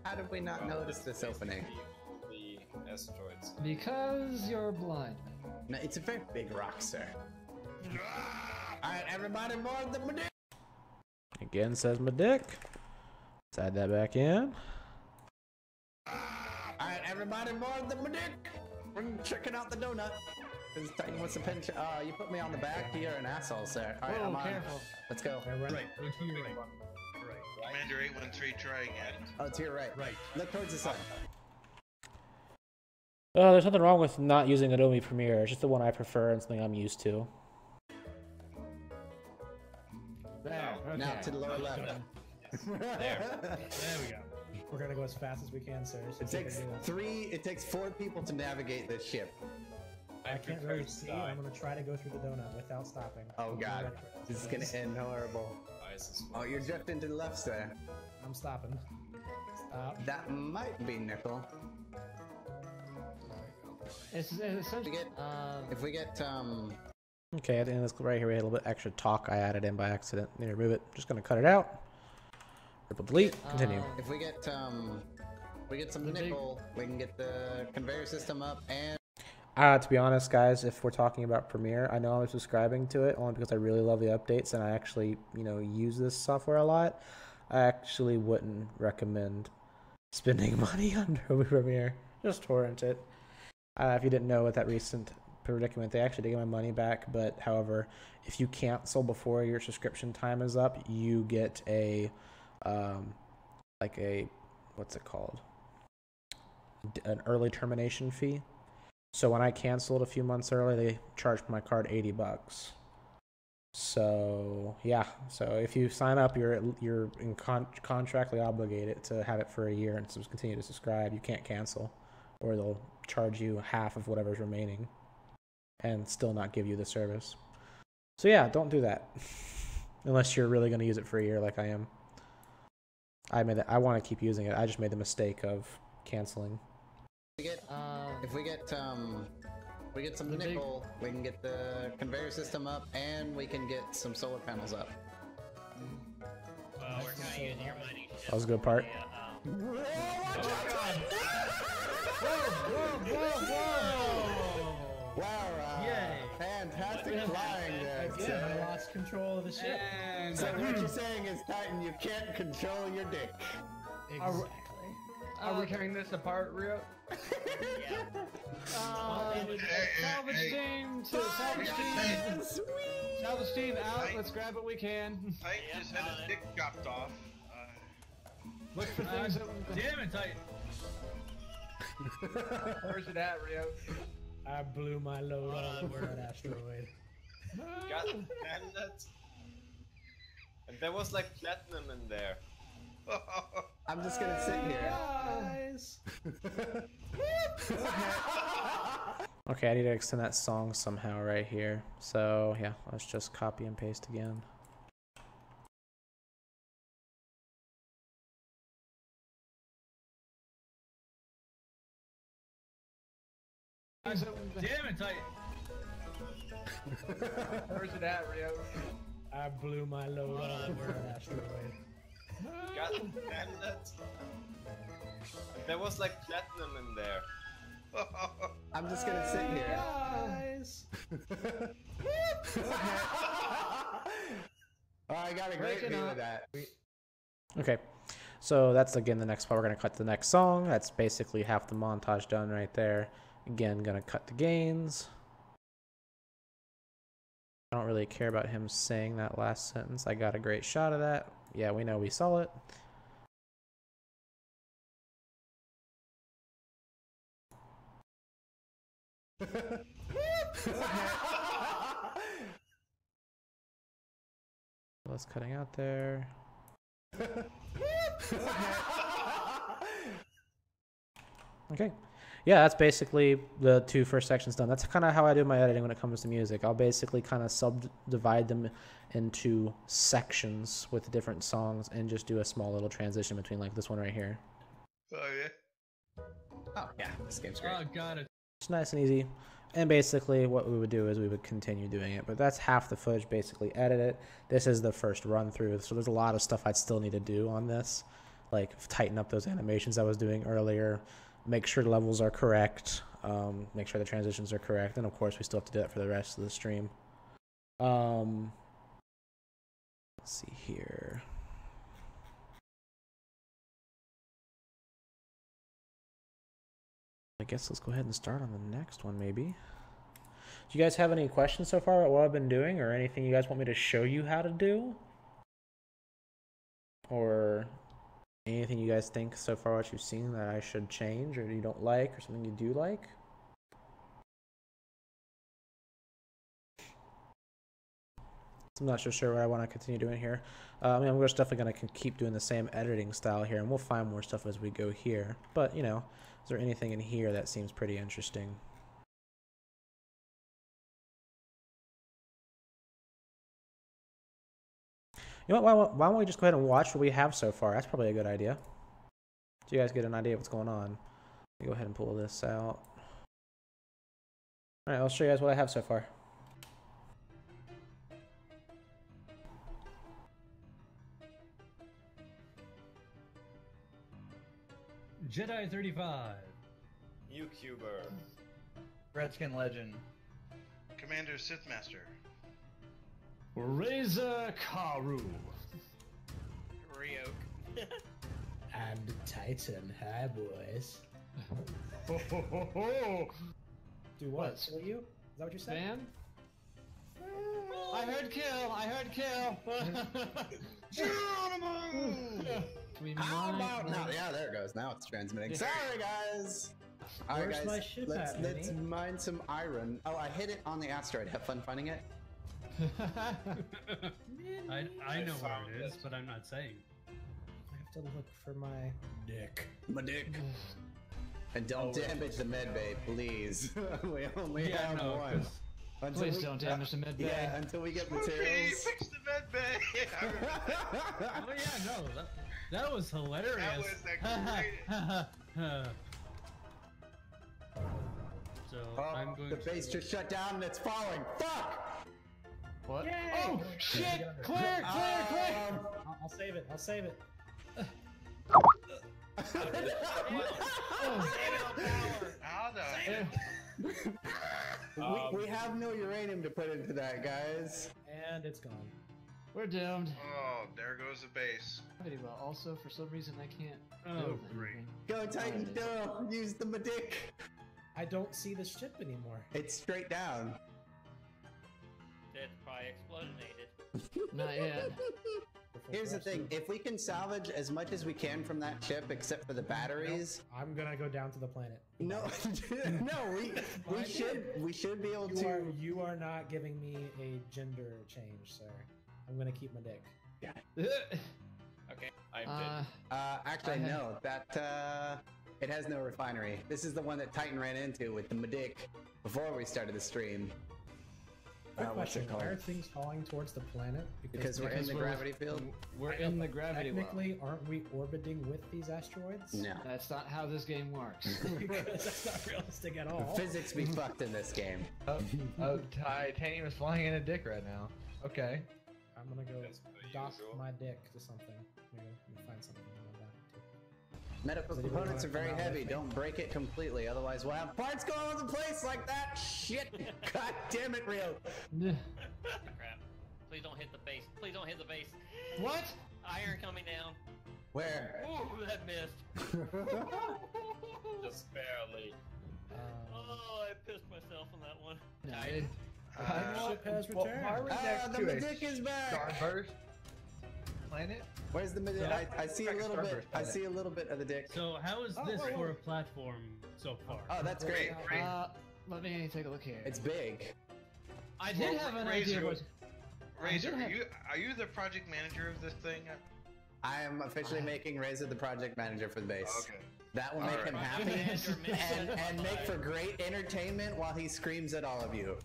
[SPEAKER 6] How did we not notice this opening?
[SPEAKER 7] The asteroids.
[SPEAKER 5] Because you're blind.
[SPEAKER 6] No, it's a very big rock, sir. Alright, everybody board the Madik!
[SPEAKER 1] Again says my dick. Let's add that back in.
[SPEAKER 6] Alright, everybody board the Madik! We're checking out the donut. This is Titan wants to pinch. You put me on the back. You're an asshole, sir. Alright,
[SPEAKER 5] Whoa,
[SPEAKER 6] I'm on.
[SPEAKER 5] careful.
[SPEAKER 6] Let's go.
[SPEAKER 10] Right, go to your right. Right.
[SPEAKER 3] Commander 813, try again.
[SPEAKER 6] Oh, to your right.
[SPEAKER 10] Right.
[SPEAKER 6] Look towards the sun.
[SPEAKER 1] There's nothing wrong with not using Adobe Premiere. It's just the one I prefer and something I'm used to.
[SPEAKER 5] There. Okay.
[SPEAKER 6] Now to the lower left.
[SPEAKER 10] There we go.
[SPEAKER 4] We're gonna go as fast as we can, sir. So
[SPEAKER 6] It takes it takes 4 people to navigate this ship.
[SPEAKER 4] I can't really see. I'm gonna try to go through the donut without stopping.
[SPEAKER 6] Oh god. This is gonna end horrible. Oh, you're drifting to the left, sir.
[SPEAKER 4] I'm stopping. Stop.
[SPEAKER 6] That might be nickel.
[SPEAKER 5] It's essentially
[SPEAKER 6] If we get
[SPEAKER 1] Okay, at the end of this right here, we had a little bit extra talk I added in by accident. Need to remove it. Just gonna cut it out. Triple delete. Continue.
[SPEAKER 6] if we get some nickel, we can get the conveyor system up and
[SPEAKER 1] To be honest, guys, if we're talking about Premiere, I know I'm subscribing to it only because I really love the updates and I actually, use this software a lot. I actually wouldn't recommend spending money on Adobe Premiere. Just torrent it. If you didn't know with that recent predicament, they actually did get my money back. But however, if you cancel before your subscription time is up, you get a what's it called? An early termination fee. So when I canceled a few months early, they charged my card $80. So yeah, so if you sign up, you're contractually obligated to have it for a year and continue to subscribe. You can't cancel, or they'll charge you half of whatever's remaining, and still not give you the service. So yeah, don't do that unless you're really going to use it for a year, like I am. I want to keep using it. I just made the mistake of canceling.
[SPEAKER 6] if we get some nickel, we can get the conveyor system up and we can get some solar panels up.
[SPEAKER 7] Well, we're gonna use your money.
[SPEAKER 1] That was a good part.
[SPEAKER 6] Wow,
[SPEAKER 10] Yay.
[SPEAKER 6] fantastic flying there.
[SPEAKER 4] Yeah, I lost control of the ship.
[SPEAKER 10] And
[SPEAKER 6] So what you're saying is, Titan, you can't control your dick.
[SPEAKER 4] Exactly.
[SPEAKER 8] Are we tearing this apart, Rio?
[SPEAKER 5] salvage team to salvage team. Salvage team out. Let's grab what we can.
[SPEAKER 3] Titan just had his dick chopped off.
[SPEAKER 5] Look for things that.
[SPEAKER 10] damn it, Titan.
[SPEAKER 8] Where's it at, Rio?
[SPEAKER 4] I blew my load all over that asteroid.
[SPEAKER 7] God damn it. And there was like platinum in there.
[SPEAKER 6] I'm just gonna sit here.
[SPEAKER 4] Guys.
[SPEAKER 1] Okay, I need to extend that song somehow right here. So yeah, let's just copy and paste again.
[SPEAKER 10] Damn it, Titan.
[SPEAKER 8] Where's it at, Rio?
[SPEAKER 4] I blew my load all over an asteroid.
[SPEAKER 7] God damn that. There was like platinum in there.
[SPEAKER 6] I'm just gonna sit here.
[SPEAKER 4] Guys.
[SPEAKER 6] Oh, I got a great view of that.
[SPEAKER 1] Okay, so that's again the next part. We're gonna cut to the next song. That's basically half the montage done right there. Again, gonna cut the gains. I don't really care about him saying that last sentence. I got a great shot of that. Yeah, we know we saw it. What's cutting out there? Okay. Yeah, that's basically the two first sections done. That's kind of how I do my editing when it comes to music. I'll basically kind of subdivide them into sections with different songs and just do a small little transition between like this one right here.
[SPEAKER 3] Oh, yeah.
[SPEAKER 6] Oh, yeah, this game's great.
[SPEAKER 10] Oh, got it.
[SPEAKER 1] It's nice and easy. And basically what we would do is we would continue doing it. But that's half the footage, basically edit it. This is the first run through. So there's a lot of stuff I'd still need to do on this. Like tighten up those animations I was doing earlier. Make sure the levels are correct. Make sure the transitions are correct. And of course we still have to do that for the rest of the stream. Let's see here. I guess let's go ahead and start on the next one, maybe. Do you guys have any questions so far about what I've been doing, or anything you guys want me to show you how to do? Or anything you guys think so far what you've seen that I should change, or you don't like, or something you do like? I'm not sure what I want to continue doing here. I mean, I'm just definitely going to keep doing the same editing style here, and we'll find more stuff as we go here. But, you know, is there anything in here that seems pretty interesting? You know what, why don't we just go ahead and watch what we have so far? That's probably a good idea. So you guys get an idea of what's going on. Let me go ahead and pull this out. Alright, I'll show you guys what I have so far.
[SPEAKER 10] Jedi 35.
[SPEAKER 7] YouTuber.
[SPEAKER 8] Redskin Legend.
[SPEAKER 3] Commander Sith Master.
[SPEAKER 5] Reza Karu.
[SPEAKER 7] Ryok.
[SPEAKER 4] And Titan. Hi, boys. Do what? Kill you? Is that what you said?
[SPEAKER 5] Sam? I heard kill. I heard kill.
[SPEAKER 6] How about now? Yeah, there it goes. Now it's transmitting. Sorry, guys. All right,
[SPEAKER 4] Where's
[SPEAKER 6] guys.
[SPEAKER 4] my ship
[SPEAKER 6] Let's
[SPEAKER 4] at,
[SPEAKER 6] mine some iron. Oh, I hit it on the asteroid. Have fun finding it.
[SPEAKER 10] I know where it is, but I'm not saying.
[SPEAKER 4] I have to look for my dick.
[SPEAKER 6] My dick. And don't damage the medbay, please. We only have one.
[SPEAKER 5] Please don't damage the medbay.
[SPEAKER 6] Yeah, until we get
[SPEAKER 3] Spooky,
[SPEAKER 6] materials.
[SPEAKER 3] fix the med bay.
[SPEAKER 10] Oh yeah, no, that was hilarious.
[SPEAKER 3] That was the greatest.
[SPEAKER 10] So
[SPEAKER 6] Oh,
[SPEAKER 10] I'm going
[SPEAKER 6] the
[SPEAKER 10] to...
[SPEAKER 6] base just shut down and it's falling. Fuck!
[SPEAKER 5] What?
[SPEAKER 4] Yay!
[SPEAKER 5] Oh shit! Clear!
[SPEAKER 4] I'll save it. I'll save it.
[SPEAKER 3] How the
[SPEAKER 6] We have no uranium to put into that, guys.
[SPEAKER 4] And it's gone.
[SPEAKER 5] We're doomed.
[SPEAKER 3] Oh, there goes the base.
[SPEAKER 5] But also, for some reason, I can't.
[SPEAKER 10] Oh,
[SPEAKER 5] build
[SPEAKER 10] great.
[SPEAKER 5] anything.
[SPEAKER 6] Go Titan, go! Use the medic!
[SPEAKER 4] I don't see the ship anymore.
[SPEAKER 6] It's straight down.
[SPEAKER 7] That's probably explodinated.
[SPEAKER 5] Not yet.
[SPEAKER 6] Here's the thing, if we can salvage as much as we can from that ship except for the batteries.
[SPEAKER 4] I'm gonna go down to the planet.
[SPEAKER 6] No, no, we should be able to.
[SPEAKER 4] You are not giving me a gender change, sir. I'm gonna keep my dick.
[SPEAKER 7] Okay, I'm dead.
[SPEAKER 6] Actually, no, that it has no refinery. This is the one that Titan ran into with the medic before we started the stream.
[SPEAKER 4] Quick
[SPEAKER 2] what's
[SPEAKER 4] question:
[SPEAKER 2] it called?
[SPEAKER 4] Why are things falling towards the planet?
[SPEAKER 6] Because we're in the gravity field.
[SPEAKER 5] We're in the gravity well.
[SPEAKER 4] Technically, aren't we orbiting with these asteroids?
[SPEAKER 6] No.
[SPEAKER 5] That's not how this game works.
[SPEAKER 4] Because that's not realistic at all.
[SPEAKER 6] Physics be fucked in this game.
[SPEAKER 8] Oh, Titanium is flying in a dick right now. Okay.
[SPEAKER 4] I'm gonna go
[SPEAKER 7] That's pretty
[SPEAKER 4] dock
[SPEAKER 7] usual.
[SPEAKER 4] my dick to something. Let me find something to dock it to.
[SPEAKER 6] Medical
[SPEAKER 4] Does anybody
[SPEAKER 6] components are
[SPEAKER 4] wanna
[SPEAKER 6] very
[SPEAKER 4] come out
[SPEAKER 6] heavy.
[SPEAKER 4] with me?
[SPEAKER 6] Don't break it completely, otherwise we'll have parts going all over the place like that. Shit! God damn it, Rio.
[SPEAKER 11] Crap. Please don't hit the base. Please don't hit the base.
[SPEAKER 5] What?
[SPEAKER 11] Iron coming down.
[SPEAKER 6] Where?
[SPEAKER 11] Ooh, that missed.
[SPEAKER 7] Just barely.
[SPEAKER 11] Oh, I pissed myself on that one.
[SPEAKER 4] Ship has returned.
[SPEAKER 8] Why are we
[SPEAKER 6] Ah,
[SPEAKER 8] next
[SPEAKER 6] the
[SPEAKER 8] to a
[SPEAKER 6] Medic is back.
[SPEAKER 8] starburst planet?
[SPEAKER 6] Where's the Medic?
[SPEAKER 8] Yeah.
[SPEAKER 6] I see a
[SPEAKER 8] Like a
[SPEAKER 6] little bit.
[SPEAKER 8] starburst
[SPEAKER 6] I
[SPEAKER 8] planet.
[SPEAKER 6] see a little bit of the dick.
[SPEAKER 10] So how is this for a platform so far?
[SPEAKER 6] Oh, that's great.
[SPEAKER 5] Let me take a look here.
[SPEAKER 6] It's big.
[SPEAKER 5] I did have an idea. What...
[SPEAKER 3] Razor,
[SPEAKER 5] I did have-
[SPEAKER 3] are you the project manager of this thing?
[SPEAKER 6] I am officially making Razor the project manager for the base.
[SPEAKER 3] Okay.
[SPEAKER 6] That will make him happy and make for
[SPEAKER 11] great.
[SPEAKER 6] great entertainment while he screams at all of you.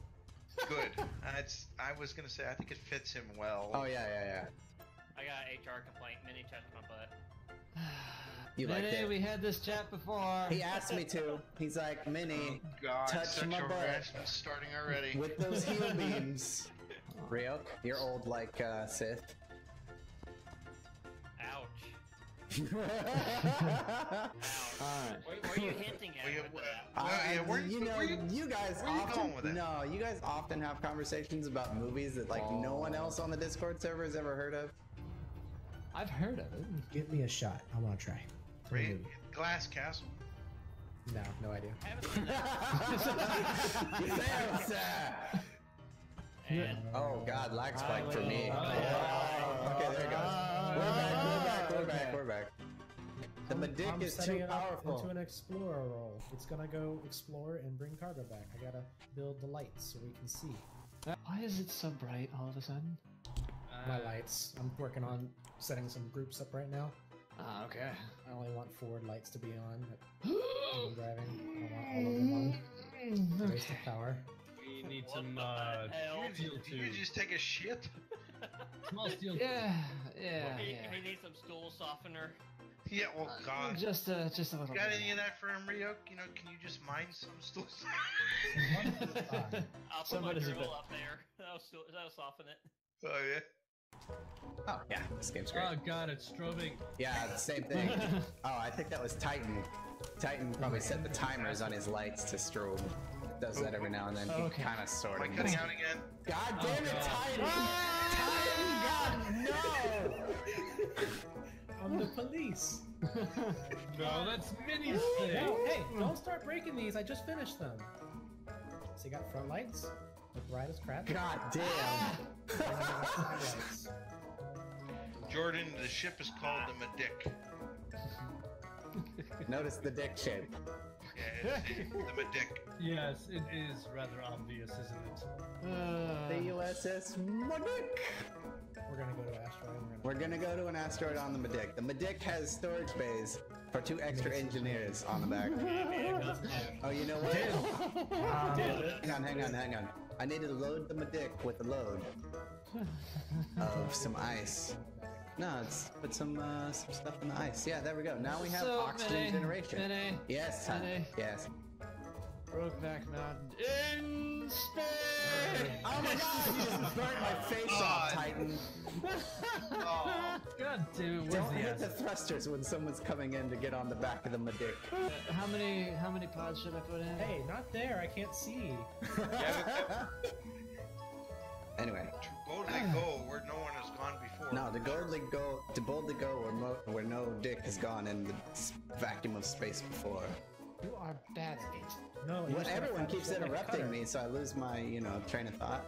[SPEAKER 3] Good. I was gonna say I think it fits him well.
[SPEAKER 6] Oh yeah.
[SPEAKER 11] I got an HR complaint. Minnie touched my butt.
[SPEAKER 6] You liked
[SPEAKER 5] Minnie,
[SPEAKER 6] it.
[SPEAKER 5] we had this chat before.
[SPEAKER 6] He asked me to. He's like, Minnie,
[SPEAKER 3] God,
[SPEAKER 6] touch
[SPEAKER 3] such
[SPEAKER 6] my
[SPEAKER 3] a
[SPEAKER 6] butt
[SPEAKER 3] harassment starting already.
[SPEAKER 6] with those heel beams. Ryok, you're old like Sith.
[SPEAKER 11] Ouch.
[SPEAKER 5] Alright.
[SPEAKER 11] What were you hinting at with that?
[SPEAKER 3] yeah, where
[SPEAKER 6] you know,
[SPEAKER 3] where you
[SPEAKER 6] guys
[SPEAKER 3] where you
[SPEAKER 6] often
[SPEAKER 3] going with it?
[SPEAKER 6] no, you guys often have conversations about movies that like no one else on the Discord server has ever heard of.
[SPEAKER 5] I've heard of it.
[SPEAKER 4] Give me a shot. I want to try. Tell me a movie.
[SPEAKER 3] Glass Castle.
[SPEAKER 4] No, no idea.
[SPEAKER 6] Yes,
[SPEAKER 11] And
[SPEAKER 6] oh God, lag spike for me.
[SPEAKER 5] Oh.
[SPEAKER 6] Okay, there it goes. We're back. The Medic
[SPEAKER 4] I'm
[SPEAKER 6] is
[SPEAKER 4] setting
[SPEAKER 6] too
[SPEAKER 4] it up
[SPEAKER 6] powerful.
[SPEAKER 4] into an explorer role. It's gonna go explore and bring cargo back. I gotta build the lights so we can see.
[SPEAKER 5] Why is it so bright all of a sudden?
[SPEAKER 4] My lights. I'm working on setting some groups up right now.
[SPEAKER 5] Ah, okay.
[SPEAKER 4] I only want forward lights to be on. When I'm driving. I don't want all of them on. Waste of power.
[SPEAKER 10] We need
[SPEAKER 11] What
[SPEAKER 10] some
[SPEAKER 11] the hell?
[SPEAKER 10] steel
[SPEAKER 3] Did you
[SPEAKER 10] tubes.
[SPEAKER 3] just take a shit?
[SPEAKER 10] Small steel
[SPEAKER 5] Yeah.
[SPEAKER 11] He needs some stool softener.
[SPEAKER 3] Yeah, well, God.
[SPEAKER 5] Just a little
[SPEAKER 3] You got any of that for him, Ryok? You know, can you just mine some stools?
[SPEAKER 11] I'll put my
[SPEAKER 5] Somebody's a
[SPEAKER 11] drill
[SPEAKER 5] bit-
[SPEAKER 11] up there. That'll soften it.
[SPEAKER 3] Oh yeah.
[SPEAKER 6] Oh yeah, this game's great.
[SPEAKER 10] Oh god, it's strobing.
[SPEAKER 6] Yeah, the same thing. Oh, I think that was Titan. Titan probably set the timers on his lights to strobe. Does that every now and then. He
[SPEAKER 5] Okay.
[SPEAKER 6] kind of sort
[SPEAKER 3] Am I
[SPEAKER 6] of.
[SPEAKER 3] cutting out again?
[SPEAKER 6] God damn it, Titan! Titan, God, no!
[SPEAKER 4] I'm the police.
[SPEAKER 10] No, that's Minnie's thing.
[SPEAKER 4] No, hey, don't start breaking these. I just finished them. So you got front lights. Look bright as crap.
[SPEAKER 6] God damn!
[SPEAKER 4] And then I got side lights.
[SPEAKER 3] Jordan, the ship is called the Medic.
[SPEAKER 6] Notice the dick shape.
[SPEAKER 3] Yeah, it's the Medic.
[SPEAKER 10] Yes, it is rather obvious, isn't it?
[SPEAKER 6] The USS Medic.
[SPEAKER 4] We're gonna go to asteroid.
[SPEAKER 6] We're gonna go to an asteroid on the Medic. The Medic has storage bays for 2 extra engineers on the back. Oh, you know what? Hang on. I need to load the Medic with a load of some ice. No, it's put some stuff in the ice. Yeah, there we go. Now we have
[SPEAKER 5] So,
[SPEAKER 6] oxygen
[SPEAKER 5] Minnie,
[SPEAKER 6] generation.
[SPEAKER 5] Minnie,
[SPEAKER 6] Yes, Tom.
[SPEAKER 5] Minnie.
[SPEAKER 6] Yes.
[SPEAKER 5] Brokeback Mountain in space.
[SPEAKER 6] Oh my God! You just burnt my face off, Titan.
[SPEAKER 10] God damn it, where's
[SPEAKER 6] Don't
[SPEAKER 10] the
[SPEAKER 6] hit the
[SPEAKER 10] acid?
[SPEAKER 6] thrusters when someone's coming in to get on the back of the Medic.
[SPEAKER 5] How many pods should I put in?
[SPEAKER 4] Hey, not there. I can't see.
[SPEAKER 6] Anyway.
[SPEAKER 3] To boldly go where no one has gone before.
[SPEAKER 6] No, to boldly go where no dick has gone in the vacuum of space before.
[SPEAKER 5] You are bad.
[SPEAKER 4] No, you
[SPEAKER 6] Well,
[SPEAKER 4] just gotta
[SPEAKER 6] everyone
[SPEAKER 4] find
[SPEAKER 6] keeps
[SPEAKER 4] the
[SPEAKER 6] interrupting
[SPEAKER 4] cutter.
[SPEAKER 6] me, so I lose my, train of thought.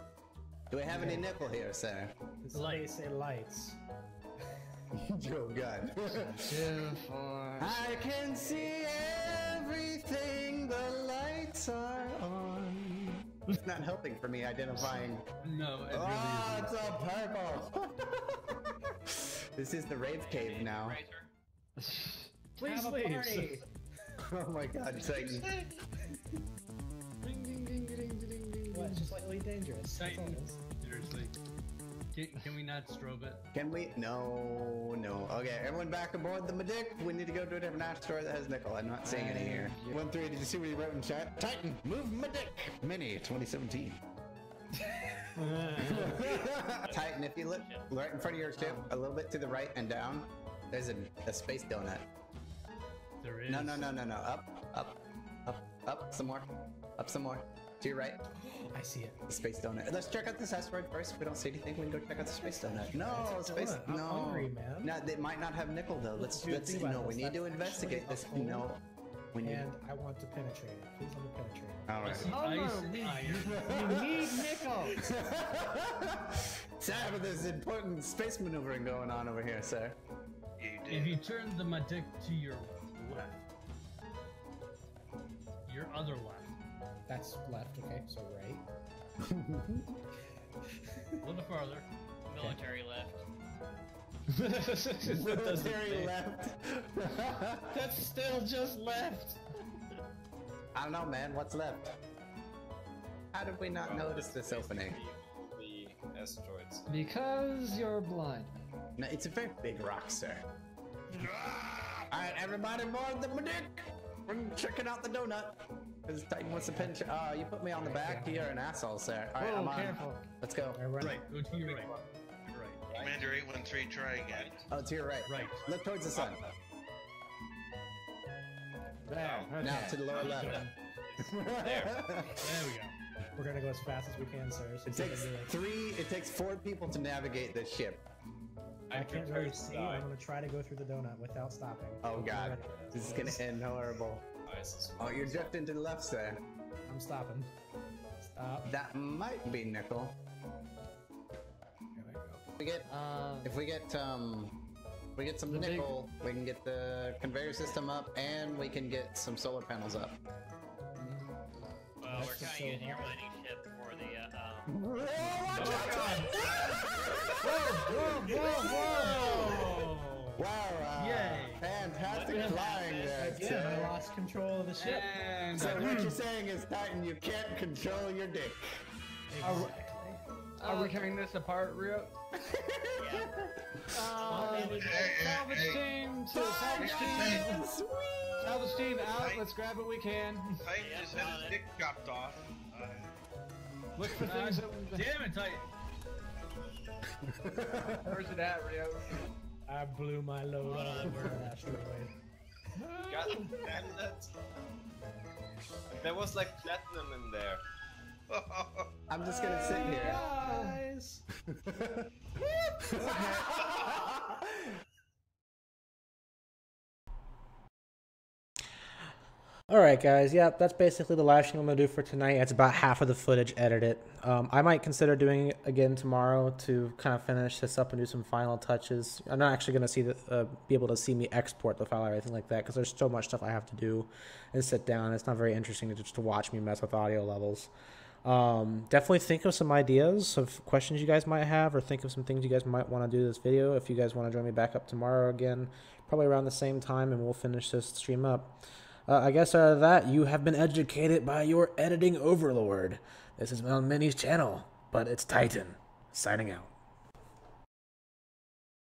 [SPEAKER 6] Do we have any nipple here, sir?
[SPEAKER 4] They say lights.
[SPEAKER 6] Oh God.
[SPEAKER 5] 2, 4.
[SPEAKER 6] I can see everything. The lights are on. It's not helping for me identifying.
[SPEAKER 10] No, it
[SPEAKER 6] Oh,
[SPEAKER 10] really
[SPEAKER 6] it's all purple. This is the rave cave now.
[SPEAKER 4] Please
[SPEAKER 5] Have a
[SPEAKER 4] leave.
[SPEAKER 5] party.
[SPEAKER 6] Oh my God, Titan.
[SPEAKER 5] Ding, ding, ding, ding, ding, ding, ding.
[SPEAKER 4] It's slightly dangerous. That's all it
[SPEAKER 10] Titan.
[SPEAKER 4] is.
[SPEAKER 10] Seriously. Can we not strobe it?
[SPEAKER 6] Can we? No, no. Okay, everyone back aboard the Medic. We need to go to a different asteroid that has nickel. I'm not seeing any here.
[SPEAKER 9] 1-3, did you see what he wrote in chat? Titan, move Medic Mini 2017.
[SPEAKER 6] Titan, if you look right in front of your ship, a little bit to the right and down, there's a space donut.
[SPEAKER 10] There is.
[SPEAKER 6] No. Up some more. Up some more. To your right.
[SPEAKER 4] I see it.
[SPEAKER 6] The space donut. Let's check out this asteroid first. If we don't see anything, we can go check out the space donut. No,
[SPEAKER 4] It's a
[SPEAKER 6] space.
[SPEAKER 4] donut. I'm
[SPEAKER 6] No.
[SPEAKER 4] hungry, man.
[SPEAKER 6] No, they might not have nickel though. Let's
[SPEAKER 4] Dude, think about
[SPEAKER 6] no.
[SPEAKER 4] this.
[SPEAKER 6] We need to
[SPEAKER 4] That's
[SPEAKER 6] investigate
[SPEAKER 4] actually
[SPEAKER 6] this.
[SPEAKER 4] a hole,
[SPEAKER 6] No. We need.
[SPEAKER 4] And I want to penetrate it. Please let me penetrate it.
[SPEAKER 6] All right.
[SPEAKER 10] Ice and iron.
[SPEAKER 4] You need nickel!
[SPEAKER 6] Sir, there's important space maneuvering going on over here, sir.
[SPEAKER 3] Yeah, you
[SPEAKER 10] If
[SPEAKER 3] did.
[SPEAKER 10] you turn the Medic to your left, your other left,
[SPEAKER 4] That's left, okay, so right.
[SPEAKER 10] a little farther.
[SPEAKER 11] Military left.
[SPEAKER 6] Military left.
[SPEAKER 4] That's still just left!
[SPEAKER 6] I don't know, man. What's left? How did we not notice this opening?
[SPEAKER 7] The asteroids.
[SPEAKER 5] Because you're blind.
[SPEAKER 6] No, it's a very big rock, sir. All right, everybody board the Medic. We're checking out the donut. Because Titan wants to pinch. You put me on the back. You're an asshole, sir. All right,
[SPEAKER 5] Whoa,
[SPEAKER 6] I'm on.
[SPEAKER 5] careful.
[SPEAKER 6] Let's go.
[SPEAKER 10] Right, go to your right. Your right.
[SPEAKER 3] Commander 813, try again.
[SPEAKER 6] Oh, to your right.
[SPEAKER 10] Right.
[SPEAKER 6] Look towards the sun.
[SPEAKER 5] There. Okay.
[SPEAKER 6] Now to the lower left.
[SPEAKER 10] There we go.
[SPEAKER 4] We're gonna go as fast as we can, sir. So
[SPEAKER 6] It takes It takes 4 people to navigate this ship.
[SPEAKER 4] I can't really see. I'm gonna try to go through the donut without stopping.
[SPEAKER 6] Oh god, this is gonna end horrible. Oh, you're drifting to the left, sir.
[SPEAKER 4] I'm stopping. Stop.
[SPEAKER 6] That might be nickel. If we get some nickel, we can get the conveyor system up, and we can get some solar panels up.
[SPEAKER 11] Well, we're kind of using your mining ship for the,
[SPEAKER 6] Wow!
[SPEAKER 4] Yay!
[SPEAKER 6] Fantastic flying there.
[SPEAKER 4] Again, I lost control of the ship.
[SPEAKER 5] And
[SPEAKER 6] So what you're saying is, Titan, you can't control your dick.
[SPEAKER 8] Are we tearing this apart, Rio?
[SPEAKER 5] salvage team to salvage team. Salvage team out. Let's grab what we can.
[SPEAKER 3] Titan just had his dick chopped off.
[SPEAKER 5] Look for things that.
[SPEAKER 10] Damn it, Titan.
[SPEAKER 8] Where's it at, Rio?
[SPEAKER 4] I blew my load all over an asteroid.
[SPEAKER 7] God damn it. There was like platinum in there.
[SPEAKER 6] I'm just gonna sit here.
[SPEAKER 4] Guys. Alright guys, yeah, that's basically the live stream I'm going to do for tonight. It's about half of the footage edited. I might consider doing it again tomorrow to kind of finish this up and do some final touches. I'm not actually going to be able to see me export the file or anything like that because there's so much stuff I have to do and sit down. It's not very interesting to watch me mess with audio levels. Definitely think of some ideas of questions you guys might have, or think of some things you guys might want to do this video. If you guys want to join me back up tomorrow again, probably around the same time, and we'll finish this stream up. I guess out of that, you have been educated by your editing overlord. This is on Minnie's channel, but it's Titan, signing out.